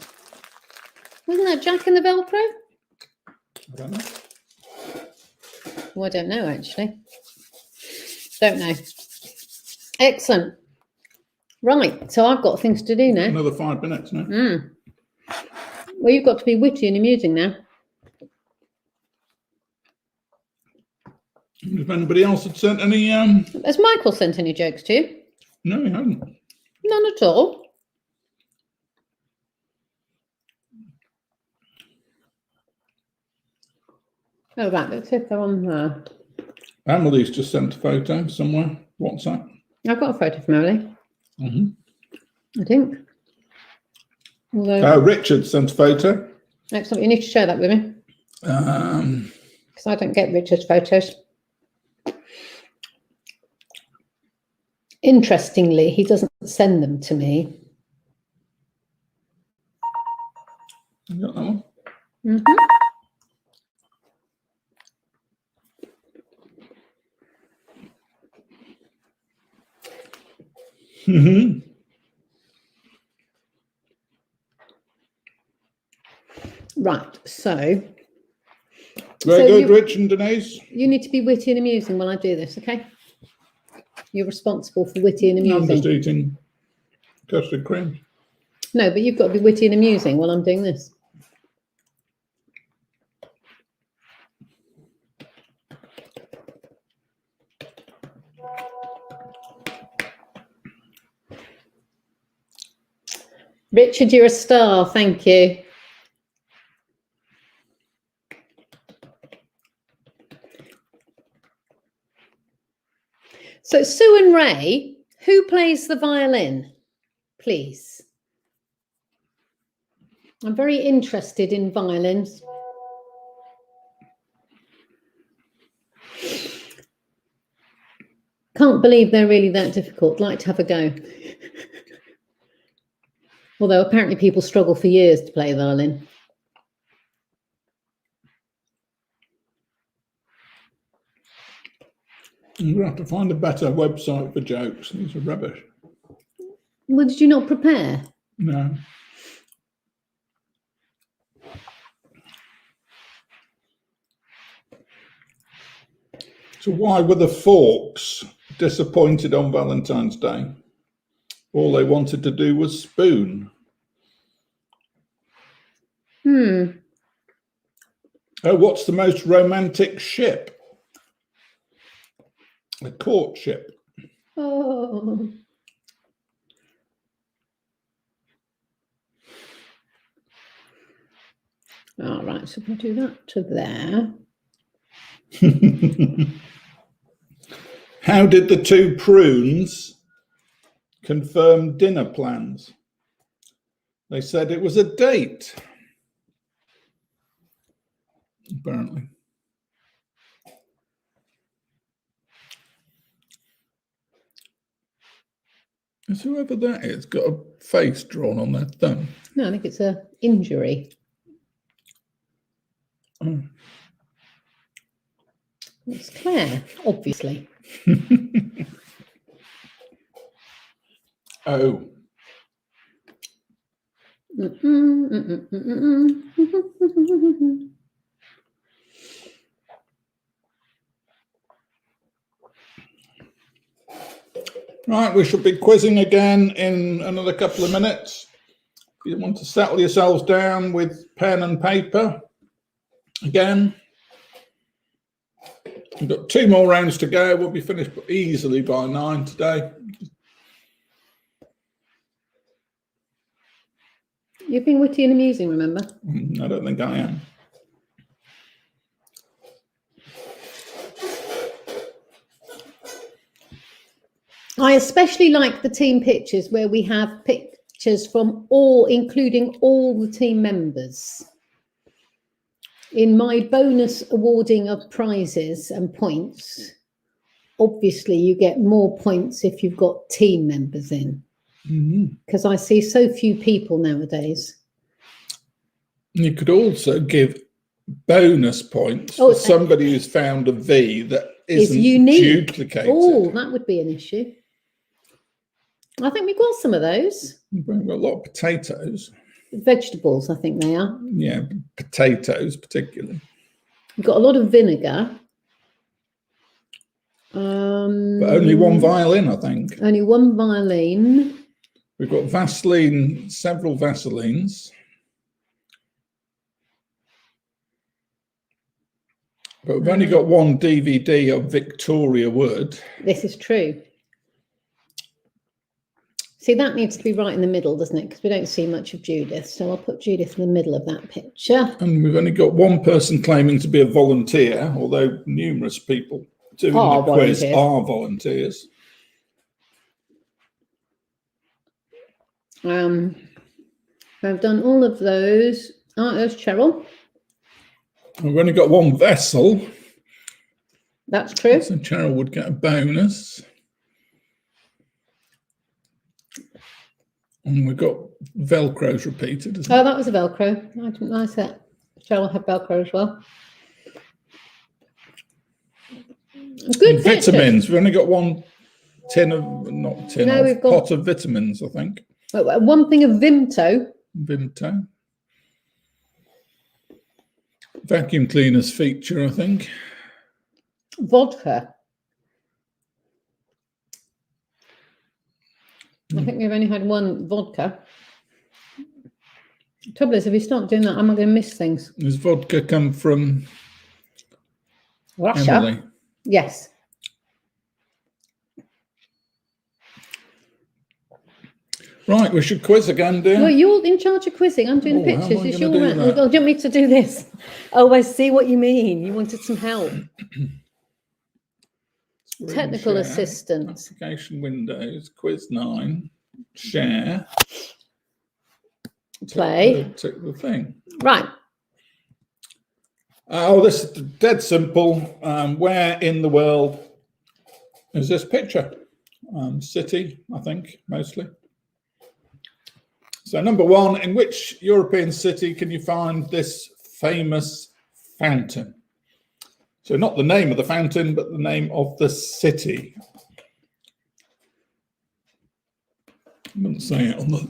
Wasn't that Jack in the Velcro? I don't know. Oh, I don't know, actually. Don't know. Excellent. Right, so I've got things to do now. Another 5 minutes now. Well, you've got to be witty and amusing now. If anybody else had sent any... Has Michael sent any jokes to you? No, he hasn't. None at all. Oh, right, let's see if they're on there. Emily's just sent a photo somewhere. What's that? I've got a photo from Emily. I think. Although, Richard sent a photo. Excellent. You need to share that with me. Because I don't get Richard's photos. Interestingly, he doesn't send them to me. You got that one? Right, so... Very good, Rich and Denise. You need to be witty and amusing when I do this, okay? You're responsible for witty and amusing. I'm just eating custard cream. No, but you've got to be witty and amusing while I'm doing this. Richard, you're a star. Thank you. So Sue and Ray, who plays the violin, please? I'm very interested in violins. Can't believe they're really that difficult. Like to have a go. Although apparently people struggle for years to play violin. You're going to have to find a better website for jokes. These are rubbish. Well, did you not prepare? No. So why were the Forks disappointed on Valentine's Day? All they wanted to do was spoon. Oh, what's the most romantic ship? A courtship. Oh. All right, so we'll do that to there. How did the two prunes confirm dinner plans? They said it was a date. Apparently. Is whoever that is got a face drawn on their thumb? No, I think it's an injury. Oh. It's Claire, obviously. Oh. Right, we should be quizzing again in another couple of minutes. If you want to settle yourselves down with pen and paper again. We've got 2 more rounds to go. We'll be finished easily by 9 today. You've been witty and amusing, remember? I don't think I am. I especially like the team pictures where we have pictures from including all the team members. In my bonus awarding of prizes and points, obviously you get more points if you've got team members in. Because I see so few people nowadays. You could also give bonus points for somebody who's found a V that isn't duplicated. Oh, that would be an issue. I think we've got some of those. We've got a lot of potatoes. Vegetables, I think they are. Yeah, potatoes particularly. We've got a lot of vinegar. But only one violin, I think. Only one violin. We've got Vaseline, several Vaselines. But we've only got one DVD of Victoria Wood. This is true. See, that needs to be right in the middle, doesn't it? Because we don't see much of Judith. So I'll put Judith in the middle of that picture. And we've only got one person claiming to be a volunteer, although numerous people doing the quiz are volunteers. I've done all of those. Oh, there's Cheryl. We've only got one vessel. That's true. So Cheryl would get a bonus. And we've got Velcro's repeated, isn't it? Oh, that was a Velcro. I didn't realise that. Cheryl had Velcro as well. Good vitamins. We've only got one tin of, not tin, no, we've got pot of vitamins, I think. One thing of Vimto. Vimto. Vacuum cleaners feature, I think. Vodka. I think we've only had one vodka. The trouble is, if we start doing that, I'm not going to miss things. Does vodka come from Russia? Emily? Yes. Right, we should quiz again, dear. Well, you're in charge of quizzing. I'm doing the pictures. It's your round. Oh, do you want me to do this? Oh, I see what you mean. You wanted some help. Technical assistance. Application windows, quiz 9, share. Play. Tick the thing. Right. Oh, this is dead simple. Where in the world is this picture? City, I think, mostly. So number 1, in which European city can you find this famous fountain? So not the name of the fountain, but the name of the city. I wouldn't say it on the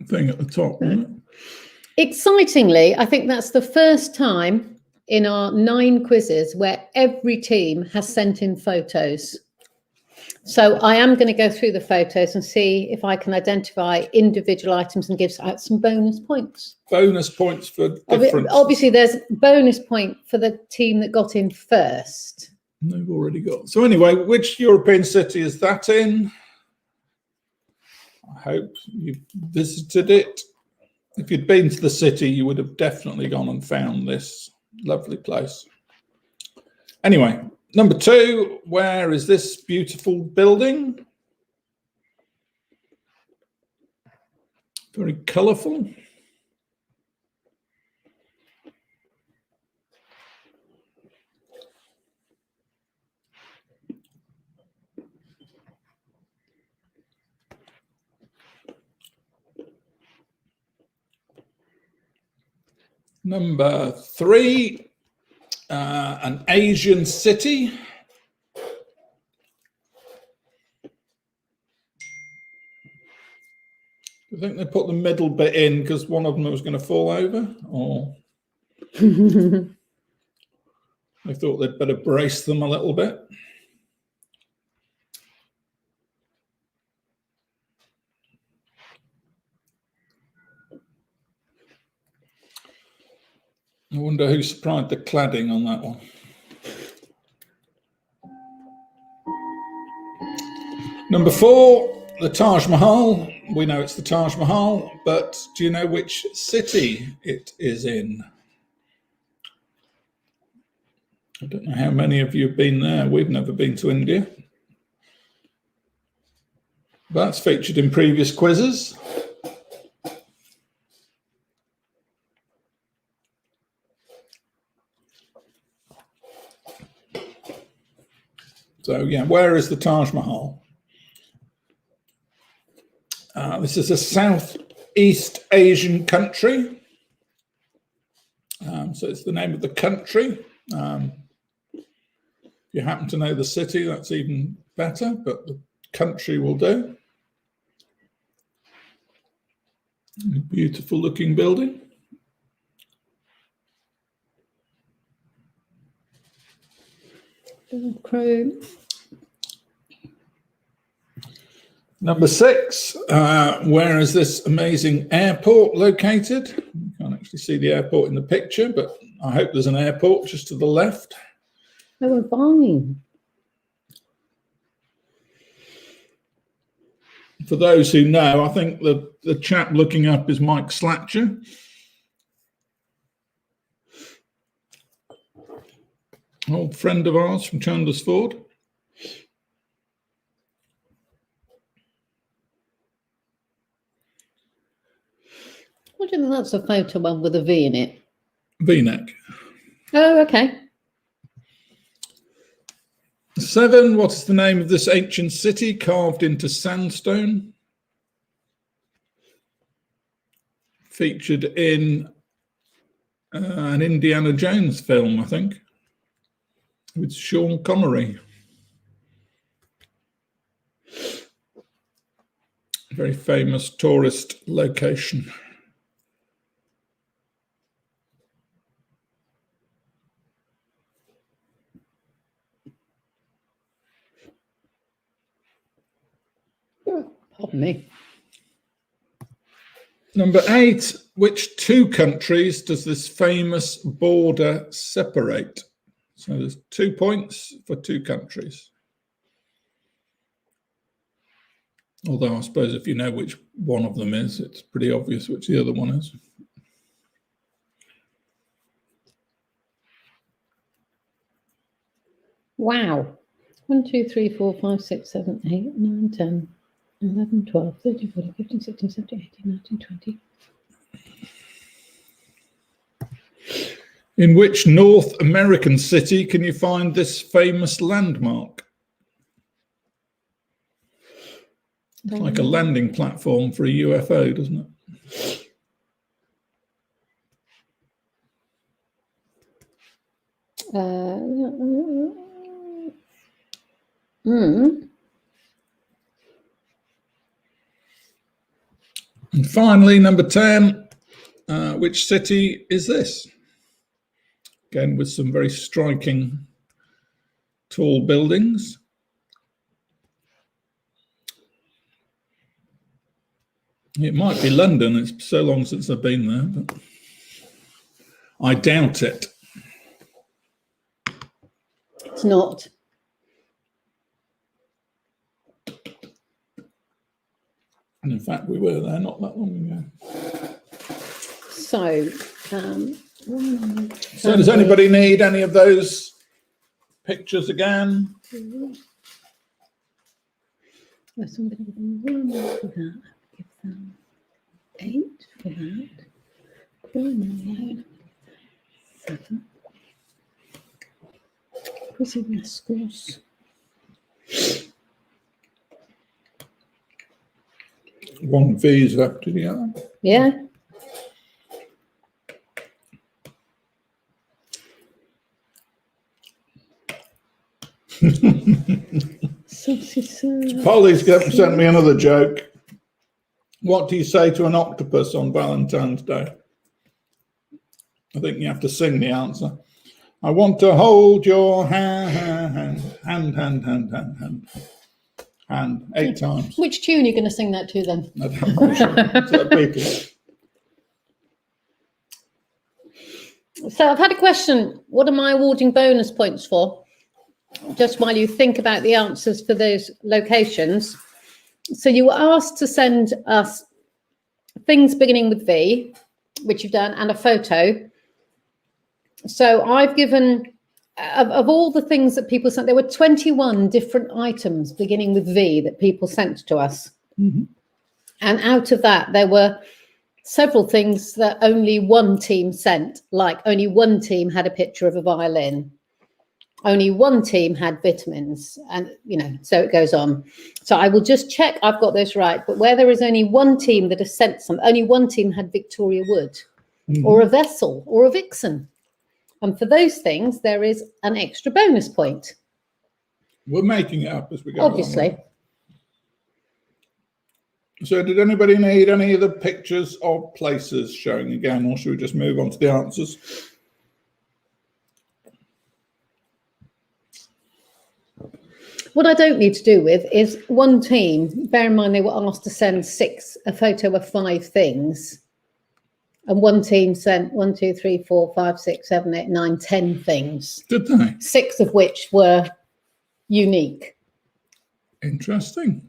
thing at the top, wouldn't it? Excitingly, I think that's the first time in our 9 quizzes where every team has sent in photos. So I am going to go through the photos and see if I can identify individual items and give out some bonus points. Bonus points for difference. Obviously, there's bonus point for the team that got in first. They've already got. So anyway, which European city is that in? I hope you've visited it. If you'd been to the city, you would have definitely gone and found this lovely place. Anyway, number 2, where is this beautiful building? Very colourful. Number 3, an Asian city. I think they put the middle bit in because one of them was going to fall over, or they thought they'd better brace them a little bit. I wonder who supplied the cladding on that one. Number 4, the Taj Mahal. We know it's the Taj Mahal, but do you know which city it is in? I don't know how many of you have been there. We've never been to India. But that's featured in previous quizzes. So, yeah, where is the Taj Mahal? This is a Southeast Asian country. So it's the name of the country. If you happen to know the city, that's even better, but the country will do. A beautiful looking building. Crow. Number 6, where is this amazing airport located? You can't actually see the airport in the picture, but I hope there's an airport just to the left. They were fine. For those who know, I think the chap looking up is Mike Slatcher. Old friend of ours from Chandler's Ford. I don't think that's a photo one with a V in it. V-neck. Oh, okay. 7. What is the name of this ancient city carved into sandstone? Featured in an Indiana Jones film, I think, with Sean Connery. Very famous tourist location. Pardon me. Number 8, which 2 countries does this famous border separate? So there's 2 points for 2 countries. Although I suppose if you know which one of them is, it's pretty obvious which the other one is. Wow. 1, 2, 3, 4, 5, 6, 7, 8, 9, 10, 11, 12, 13, 14, 15, 16, 17, 18, 19, 20. In which North American city can you find this famous landmark? It's like a landing platform for a UFO, doesn't it? And finally, number 10, which city is this? Again, with some very striking tall buildings. It might be London. It's so long since I've been there, but I doubt it. It's not. And in fact, we were there not that long ago. So, does anybody need any of those pictures again? Somebody give them 1 for that. Give them 8 for that. 7. Pretty rascals. One V's after the other. Yeah. Polly's sent me another joke. What do you say to an octopus on Valentine's Day? I think you have to sing the answer. I want to hold your hand 8 times. Which tune are you going to sing that to then? I don't know. To the Beatles. So I've had a question. What am I awarding bonus points for? Just while you think about the answers for those locations. So you were asked to send us things beginning with V, which you've done, and a photo. So I've given, of all the things that people sent, there were 21 different items beginning with V that people sent to us. Mm-hmm. And out of that, there were several things that only one team sent, like only one team had a picture of a violin. Only one team had vitamins, and so it goes on. So I will just check I've got this right. But where there is only one team that has sent some, only one team had Victoria Wood, or a vessel, or a vixen. And for those things, there is an extra bonus point. We're making it up as we go. Obviously. Along. So did anybody need any of the pictures of places showing again, or should we just move on to the answers? What I don't need to do with is one team, bear in mind they were asked to send a photo of 5 things. And one team sent 1, 2, 3, 4, 5, 6, 7, 8, 9, 10 things. Did they? 6 of which were unique. Interesting.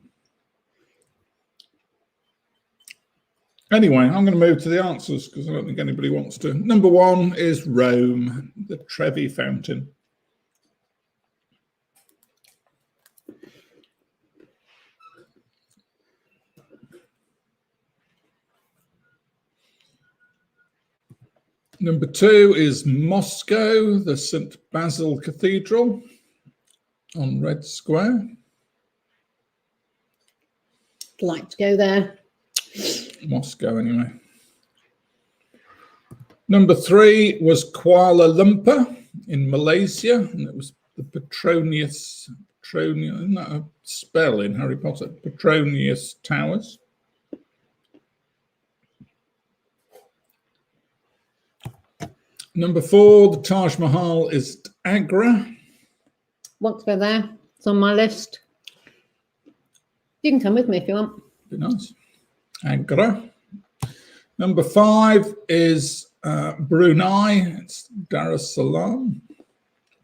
Anyway, I'm going to move to the answers because I don't think anybody wants to. Number 1 is Rome, the Trevi Fountain. Number 2 is Moscow, the St Basil Cathedral on Red Square. I'd like to go there. Moscow, anyway. Number 3 was Kuala Lumpur in Malaysia, and it was the Petronius, isn't that a spell in Harry Potter? Petronius Towers. Number 4, the Taj Mahal is Agra. Want to go there? It's on my list. You can come with me if you want. Be nice. Agra. Number 5 is Brunei. It's Dar es Salaam.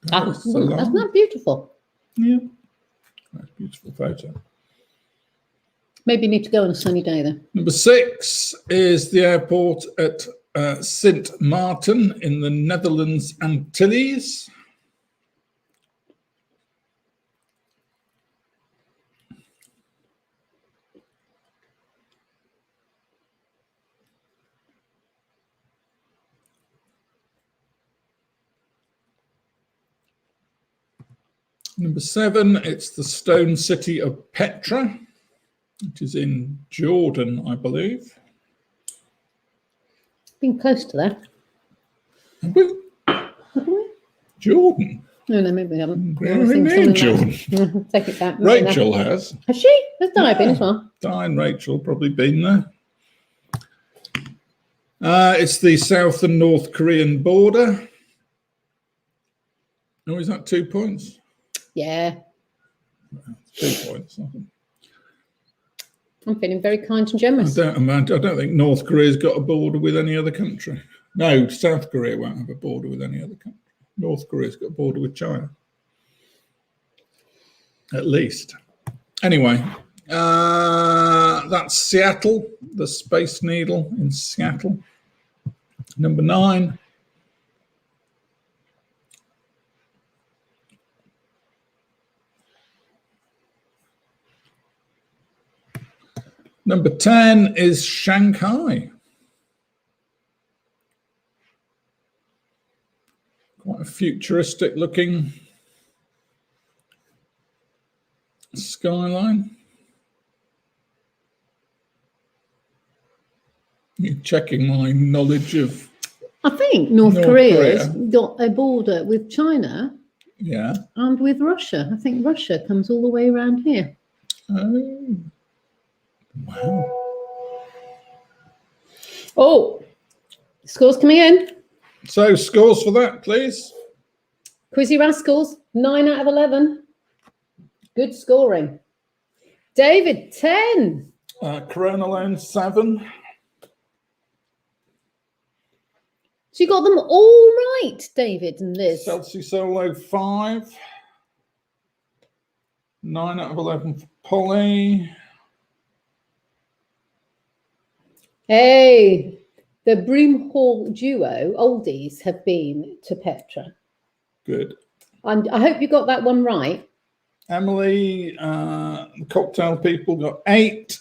That's not beautiful. Yeah. That's a beautiful photo. Maybe you need to go on a sunny day then. Number 6 is the airport at Sint Maarten in the Netherlands Antilles. Number 7, it's the stone city of Petra, which is in Jordan, I believe. Been close to that. Have we? Jordan? No, maybe we haven't. Jordan. Take it back. Rachel has. Has she? Has Di been as well? Di and Rachel probably been there. It's the South and North Korean border. Oh, is that 2 points? Yeah. 2 points. I'm feeling very kind and generous. I don't think North Korea's got a border with any other country. No, South Korea won't have a border with any other country. North Korea's got a border with China. At least. Anyway, that's Seattle, the Space Needle in Seattle. Number 9. Number 10 is Shanghai. Quite a futuristic looking skyline. You're checking my knowledge of... I think North Korea's got a border with China. Yeah. And with Russia. I think Russia comes all the way around here. Oh. Wow. Oh, scores coming in. So scores for that, please. Quizzy Rascals, 9 out of 11. Good scoring. David, 10. Corona Loan, 7. So you got them all right, David and Liz. Chelsea Solo, 5. 9 out of 11 for Polly. Hey, the Broomhall duo, oldies, have been to Petra. Good. And I hope you got that one right. Emily, the cocktail people got 8.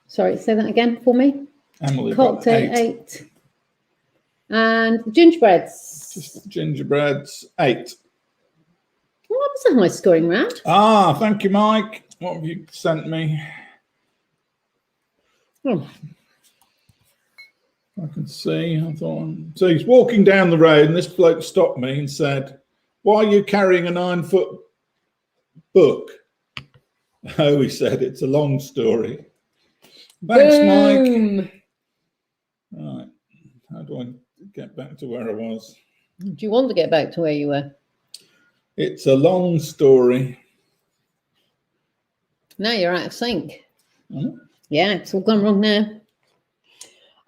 Sorry, say that again for me. Emily Cocktail, got 8. And the gingerbreads. Just gingerbreads, 8. Well, that was a high scoring round. Thank you, Mike. What have you sent me? Oh. I can see. I thought. So he's walking down the road, and this bloke stopped me and said, "Why are you carrying a 9-foot book?" Oh, he said, "It's a long story." Thanks, Boom. Mike. Right. How do I get back to where I was? Do you want to get back to where you were? It's a long story. Now you're out of sync. Hmm? Yeah, it's all gone wrong now.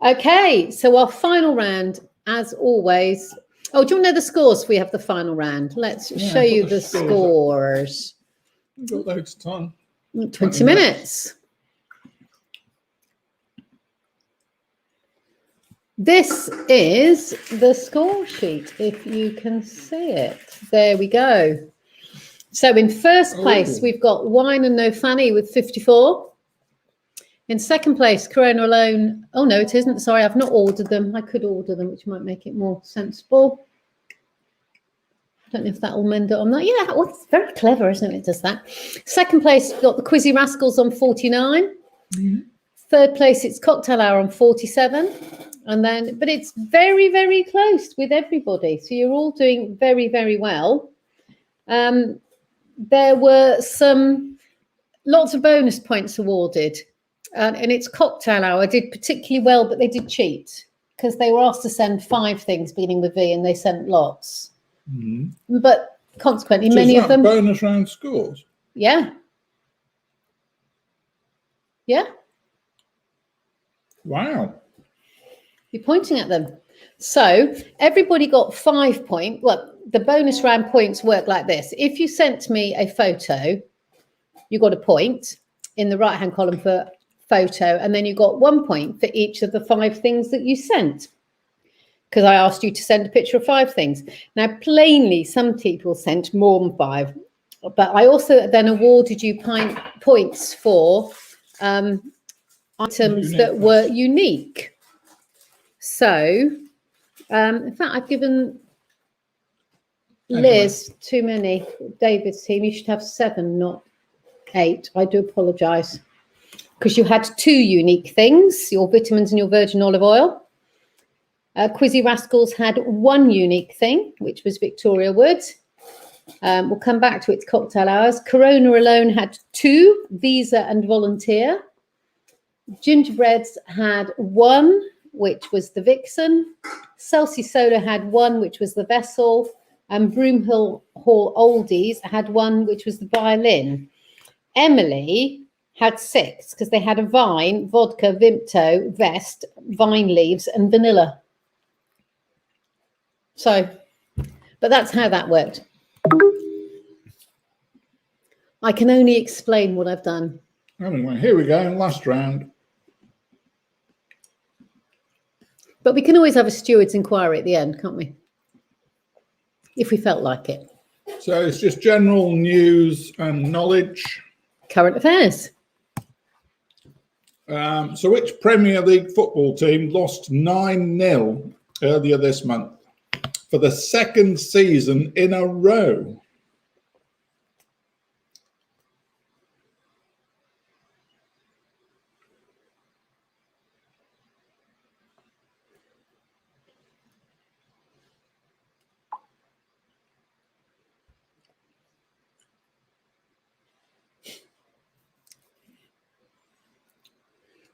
Okay, so our final round, as always. Oh, do you want to know the scores if we have the final round? Let's show you the scores. We've got loads of time. 20 minutes. This is the score sheet, if you can see it. There we go. So in first place, we've got Wine and No Fanny with 54. In second place, Corona Alone. Oh, no, it isn't. Sorry, I've not ordered them. I could order them, which might make it more sensible. I don't know if that will mend it or not. Yeah, well, it's very clever, isn't it? It does that. Second place, we've got the Quizzy Rascals on 49. Mm-hmm. Third place, it's Cocktail Hour on 47. And then, but it's very, very close with everybody. So you're all doing very, very well. There were lots of bonus points awarded. And it's Cocktail Hour did particularly well, but they did cheat because they were asked to send 5 things beginning with V and they sent lots. Mm-hmm. But consequently, so many of them. Bonus round scores? Yeah. Yeah. Wow. You're pointing at them. So everybody got 5 points. Well, the bonus round points work like this. If you sent me a photo, you got a point in the right-hand column for photo, and then you got 1 point for each of the 5 things that you sent. Because I asked you to send a picture of 5 things. Now, plainly, some people sent more than 5. But I also then awarded you points for items that were unique. So, in fact, I've given Liz too many. David's team, you should have 7, not 8. I do apologise. Because you had 2 unique things, your vitamins and your virgin olive oil. Quizzy Rascals had 1 unique thing, which was Victoria Wood. We'll come back to its cocktail hours. Corona Alone had 2, Visa and Volunteer. Gingerbreads had 1, which was the Vixen. Celsius Soda had 1, which was the Vessel. And Broomhill Hall Oldies had 1, which was the Violin. Emily had 6 because they had a vine, vodka, Vimto, vest, vine leaves, and vanilla. So, but that's how that worked. I can only explain what I've done. Anyway, here we go, last round. But we can always have a steward's inquiry at the end, can't we? If we felt like it. So it's just general news and knowledge. Current affairs. So which Premier League football team lost 9-0 earlier this month for the 2nd season in a row?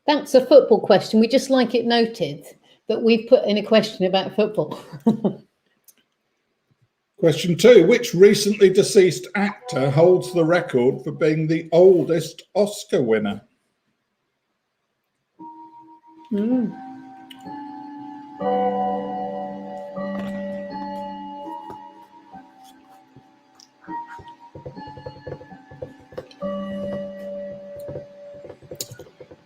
That's a football question. We just like it noted that we've put in a question about football. Question 2. Which recently deceased actor holds the record for being the oldest Oscar winner?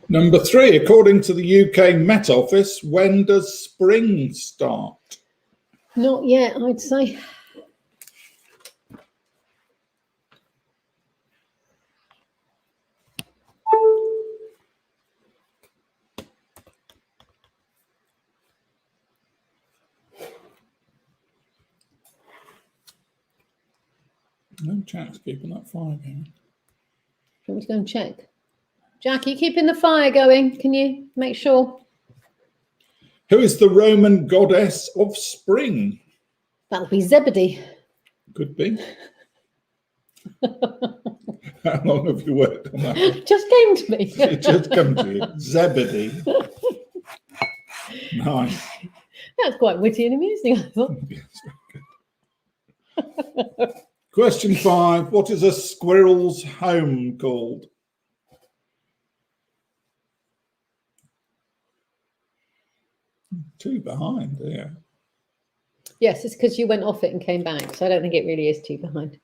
Number 3, according to the UK Met Office, when does spring start? Not yet, I'd say. No, Jack's keeping that fire going. Do you want me to go and check? Jack, are you keeping the fire going? Can you make sure? Who is the Roman goddess of spring? That'll be Zebedee. Could be. How long have you worked on that? It just came to me. It just come to you. Zebedee. Nice. That's quite witty and amusing, I thought. Yes, very good. Question 5. What is a squirrel's home called? Two behind, yeah. Yes, it's because you went off it and came back, so I don't think it really is two behind.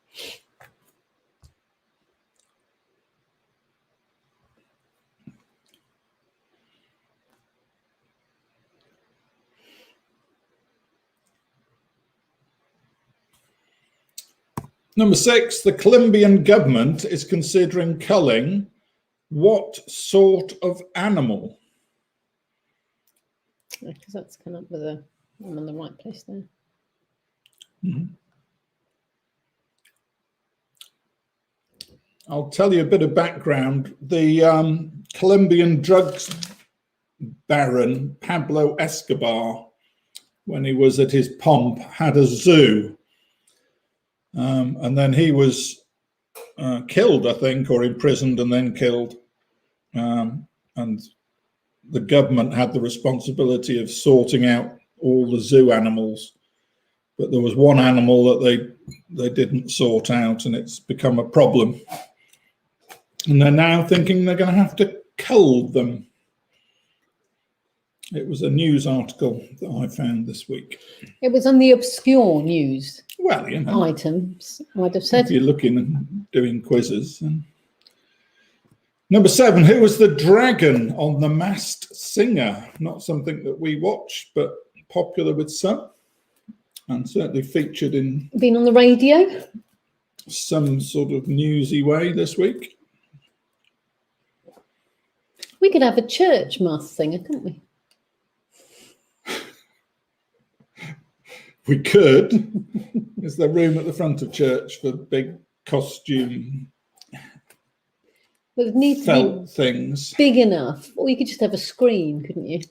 Number 6, the Colombian government is considering culling what sort of animal? Because that's come up with a, I'm on the right place there. Mm-hmm. I'll tell you a bit of background. The Colombian drugs baron Pablo Escobar, when he was at his pomp, had a zoo. And then he was killed, I think, or imprisoned and then killed. And the government had the responsibility of sorting out all the zoo animals. But there was one animal that they didn't sort out, and it's become a problem. And they're now thinking they're going to have to cull them. It was a news article that I found this week. It was on the obscure news items, I'd have said. If you're looking and doing quizzes. Number 7, who was the dragon on The Masked Singer? Not something that we watch, but popular with some, and certainly featured in... Been on the radio? Some sort of newsy way this week. We could have a church masked singer, couldn't we? We could. Is there room at the front of church for big costume Well, it needs felt to be things? Big enough. Or you could just have a screen, couldn't you?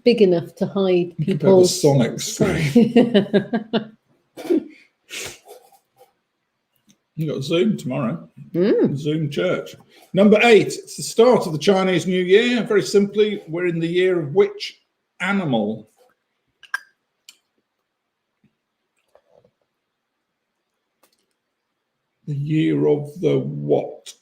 Big enough to hide people's... A sonic screen. You've got Zoom tomorrow. Zoom church. Number 8, it's the start of the Chinese New Year. Very simply, we're in the year of which animal? The year of the what?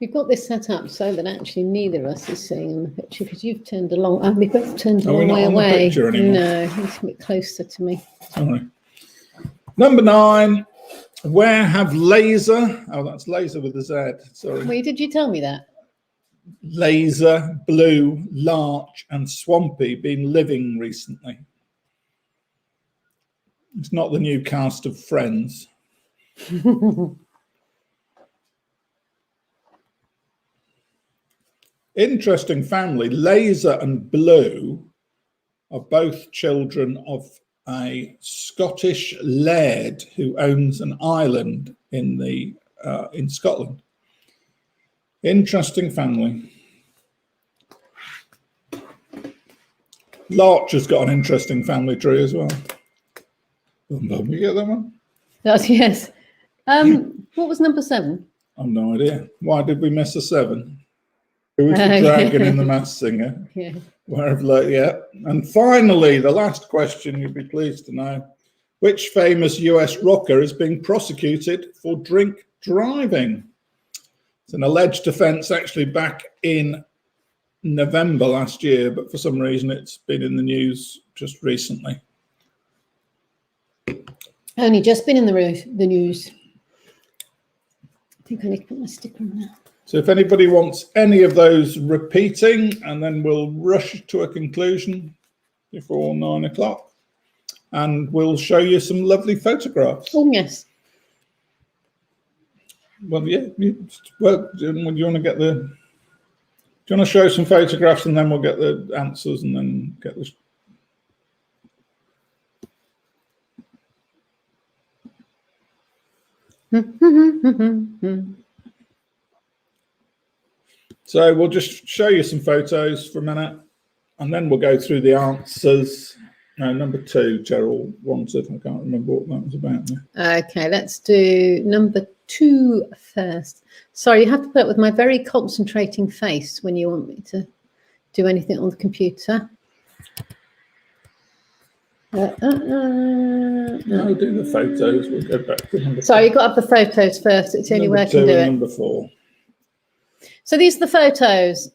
We've got this set up so that actually neither of us is seeing the picture because you've turned a long... we've both turned a long way away. No, it's a bit closer to me. Sorry. Number 9. Where have laser... Oh, that's laser with a Z. Sorry. Wait, did you tell me that? Laser, Blue, Larch and Swampy been living recently? It's not the new cast of Friends. Interesting family. Laser and Blue are both children of a Scottish laird who owns an island in Scotland. Interesting family. Larch has got an interesting family tree as well. You get that one? That's yes. What was number 7? I've no idea. Why did we miss a 7? Who was the dragon in The Masked Singer? Yeah. Yeah. And finally, the last question, you'll be pleased to know. Which famous US rocker is being prosecuted for drink driving? It's an alleged offence actually back in November last year, but for some reason it's been in the news just recently. Only just been in the news. I think I need to put my sticker on now. So if anybody wants any of those repeating, and then we'll rush to a conclusion before 9 o'clock, and we'll show you some lovely photographs. Oh, yes. Well, yeah. Do you want to get the... Do you want to show some photographs, and then we'll get the answers, and then get the... So we'll just show you some photos for a minute, and then we'll go through the answers. No, number 2, Gerald wanted. I can't remember what that was about now. Okay, let's do number 2 first. Sorry, you have to put up with my very concentrating face when you want me to do anything on the computer. No, do the photos. We'll go back to number Sorry, you got up the photos first. It's the only way I can do it. Number 4. So these are the photos.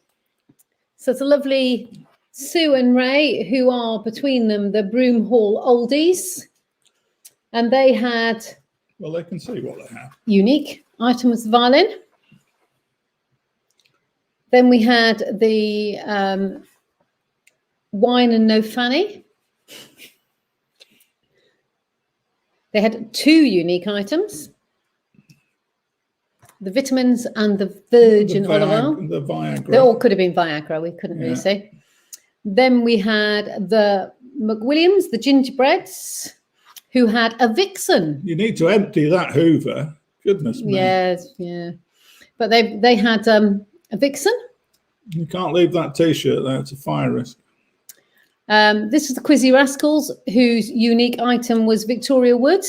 So it's a lovely Sue and Ray, who are between them the Broom Hall oldies. And they had... Well, they can see what they have. Unique item was the violin. Then we had the wine and no fanny. They had 2 unique items. The vitamins and the virgin olive oil. The Viagra. They all could have been Viagra, we couldn't really say. Then we had the McWilliams, the gingerbreads, who had a vixen. You need to empty that Hoover. Goodness me. Yes, yeah. But they had a vixen. You can't leave that T-shirt there. It's a fire risk. This is the Quizzy Rascals, whose unique item was Victoria Wood.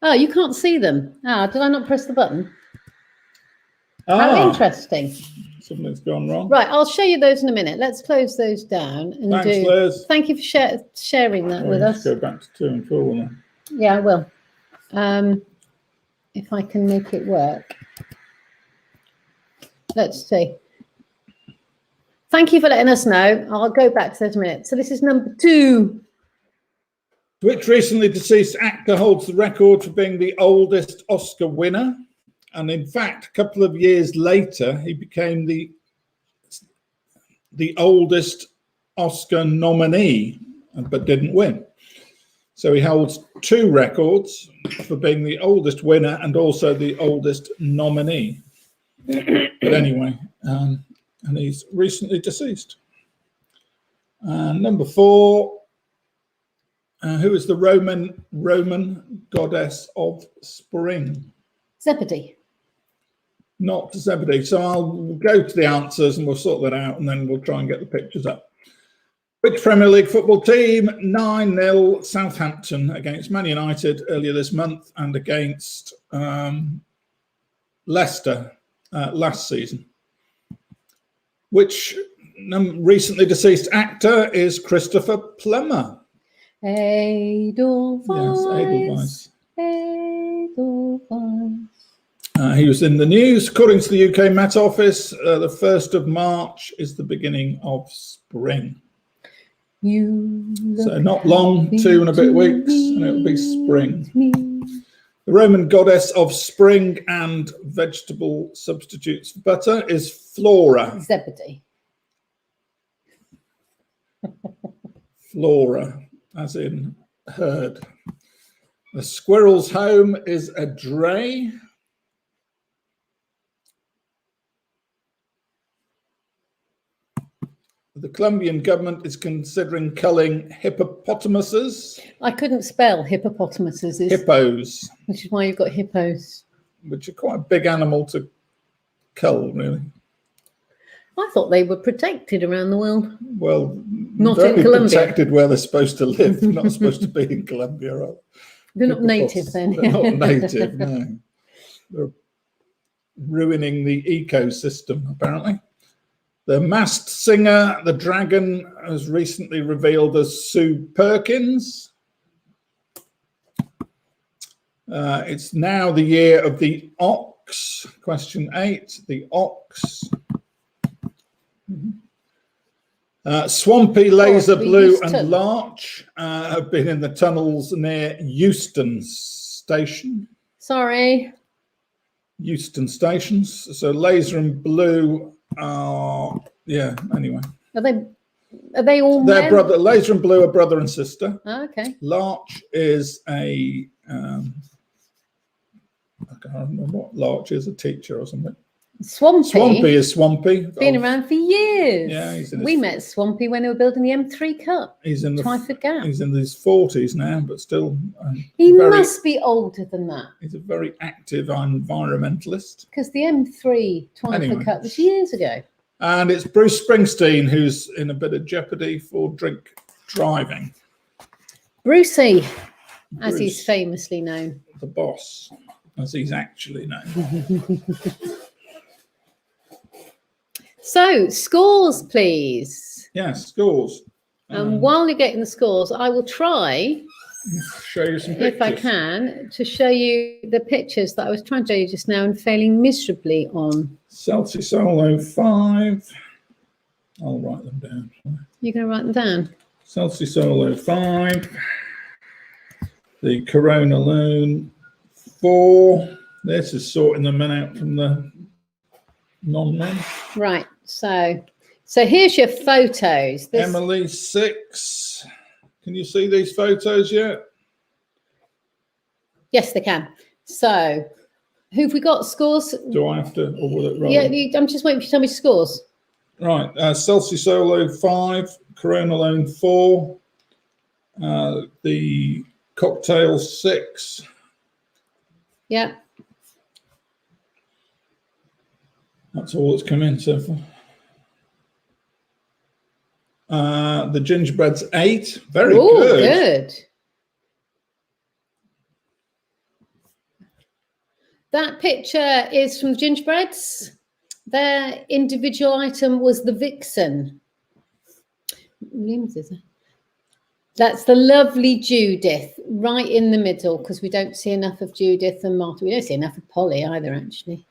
Oh, you can't see them. Did I not press the button? How interesting. Something's gone wrong. Right, I'll show you those in a minute. Let's close those down. And Thanks, Liz. Thank you for sharing that with us. Go back to 2 and 4 then. Yeah, I will. If I can make it work. Let's see. Thank you for letting us know. I'll go back to that in a minute. So this is number 2. Which recently deceased actor holds the record for being the oldest Oscar winner? And in fact, a couple of years later, he became the oldest Oscar nominee, but didn't win. So he holds 2 records for being the oldest winner and also the oldest nominee. But anyway, and he's recently deceased. Number 4. Who is the Roman goddess of spring? Zebedee. Not Zebedee. So I'll go to the answers and we'll sort that out and then we'll try and get the pictures up. Which Premier League football team? 9-0 Southampton against Man United earlier this month and against Leicester last season. Which recently deceased actor is Christopher Plummer? Edelweiss. He was in the news. According to the UK Met Office, the 1st of March is the beginning of spring. So not long, 2 and a bit weeks, and it'll be spring. The Roman goddess of spring and vegetable substitutes for butter is Flora. Zebedee. Flora, as in herd. The squirrel's home is a dray. The Colombian government is considering culling hippopotamuses. I couldn't spell hippopotamuses. Hippos. Which is why you've got hippos. Which are quite a big animal to cull, really. I thought they were protected around the world. Well, not in Colombia. Protected where they're supposed to live. They're not supposed to be in Colombia. Right? They're not native then. They're not native, no. They're ruining the ecosystem, apparently. The Masked Singer, the Dragon, was recently revealed as Sue Perkins. It's now the year of the ox. Question 8, the ox. Swampy, Laser Blue and Larch have been in the tunnels near Euston Station. Sorry. Euston Stations. So Laser and Blue are, anyway. Are they all They're men? brother. Laser and Blue are brother and sister. Oh, okay. Larch is I can't remember what Larch is, a teacher or something. Swampy is Swampy. Been around for years. Yeah, we met Swampy when they were building the M3 Cup. He's in Twyford Gap. He's in his 40s now, but still. He must be older than that. He's a very active environmentalist. Because the M3 Twyford Cup was years ago. And it's Bruce Springsteen who's in a bit of jeopardy for drink driving. Brucey, as he's famously known. The boss, as he's actually known. So, scores, please. Yes, scores. And while you're getting the scores, I will try, Show you some pictures. if I can, to show you the pictures that I was trying to show you just now and failing miserably on. Celtic Solo 5. I'll write them down. You're going to write them down? Celtic Solo 5. The Corona Loan 4. This is sorting the men out from the non-men. Right. So here's your photos. Emily 6. Can you see these photos yet? Yes, they can. So who've we got scores? Do I have to, or will it roll? Yeah, I'm just waiting for you to tell me scores. Right. Celtic Solo 5. Corona Loan 4. The Cocktail 6. Yeah. That's all that's come in so far. The Gingerbread's 8. Very good. That picture is from the Gingerbreads. Their individual item was the Vixen. That's the lovely Judith, right in the middle, because we don't see enough of Judith and Martha. We don't see enough of Polly either, actually.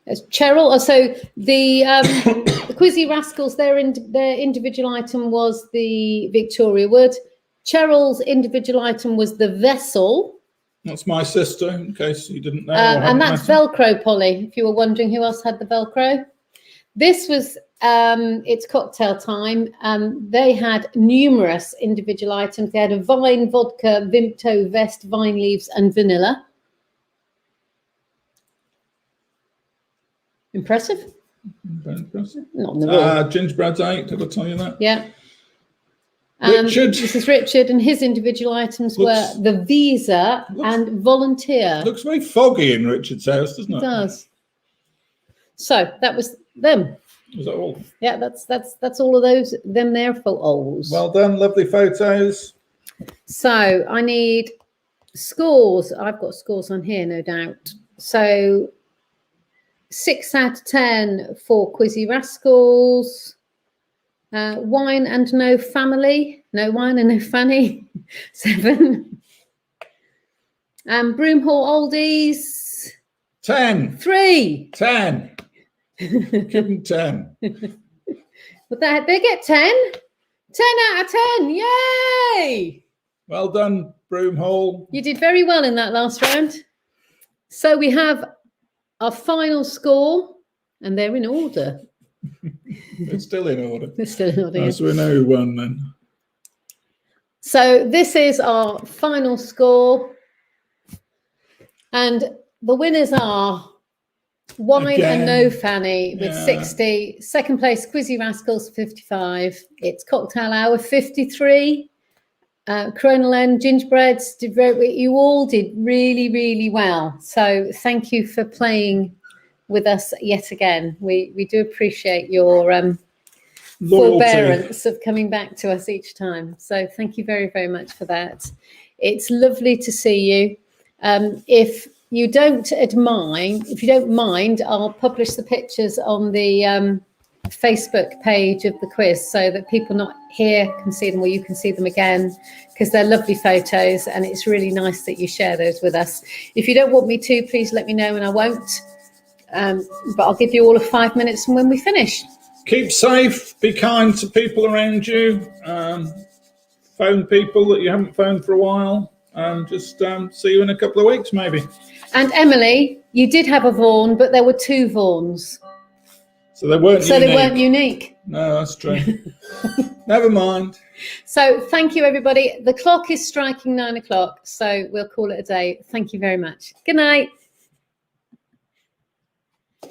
There's Cheryl. So the Quizzy Rascals, their individual item was the Victoria Wood. Cheryl's individual item was the Vessel. That's my sister, in case you didn't know. And that's Velcro, Polly, if you were wondering who else had the Velcro. This was it's cocktail time. They had numerous individual items. They had a Vine vodka, Vimto vest, vine leaves, and vanilla. Impressive? Very impressive. Not in the room. Gingerbread's 8, did I tell you that? Yeah. Richard. This is Richard, and his individual items were the Visa and Volunteer. Looks very foggy in Richard's house, doesn't it? It does. So that was them. Was that all? Yeah, that's all of those. Them there for O's. Well done, lovely photos. So I need scores. I've got scores on here, no doubt. So 6 out of 10 for Quizzy Rascals. Wine and no family. No wine and no fanny. 7. Broomhall Oldies. 10. 3. 10. Give them 10. But they get 10. 10 out of 10. Yay! Well done, Broomhall. You did very well in that last round. So we have our final score, and they're in order. They're still in order. They're still in order. So we know who won then. So this is our final score. And the winners are Wine and No Fanny with 60. Second place, Quizzy Rascals, 55. It's Cocktail Hour, 53. Coronal End, Gingerbreads, you all did really, really well. So thank you for playing with us yet again. We do appreciate your forbearance of coming back to us each time. So thank you very, very much for that. It's lovely to see you. If you don't mind, I'll publish the pictures on the Facebook page of the quiz so that people not here can see them, or you can see them again, because they're lovely photos and it's really nice that you share those with us. If you don't want me to, please let me know and I won't. But I'll give you all of 5 minutes from when we finish. Keep safe, be kind to people around you, phone people that you haven't phoned for a while, and just see you in a couple of weeks maybe. And Emily, you did have a Vaughan, but there were 2 Vaughans. So they weren't unique. They weren't unique. No, that's true. Never mind. So thank you, everybody. The clock is striking 9 o'clock, so we'll call it a day. Thank you very much. Good night.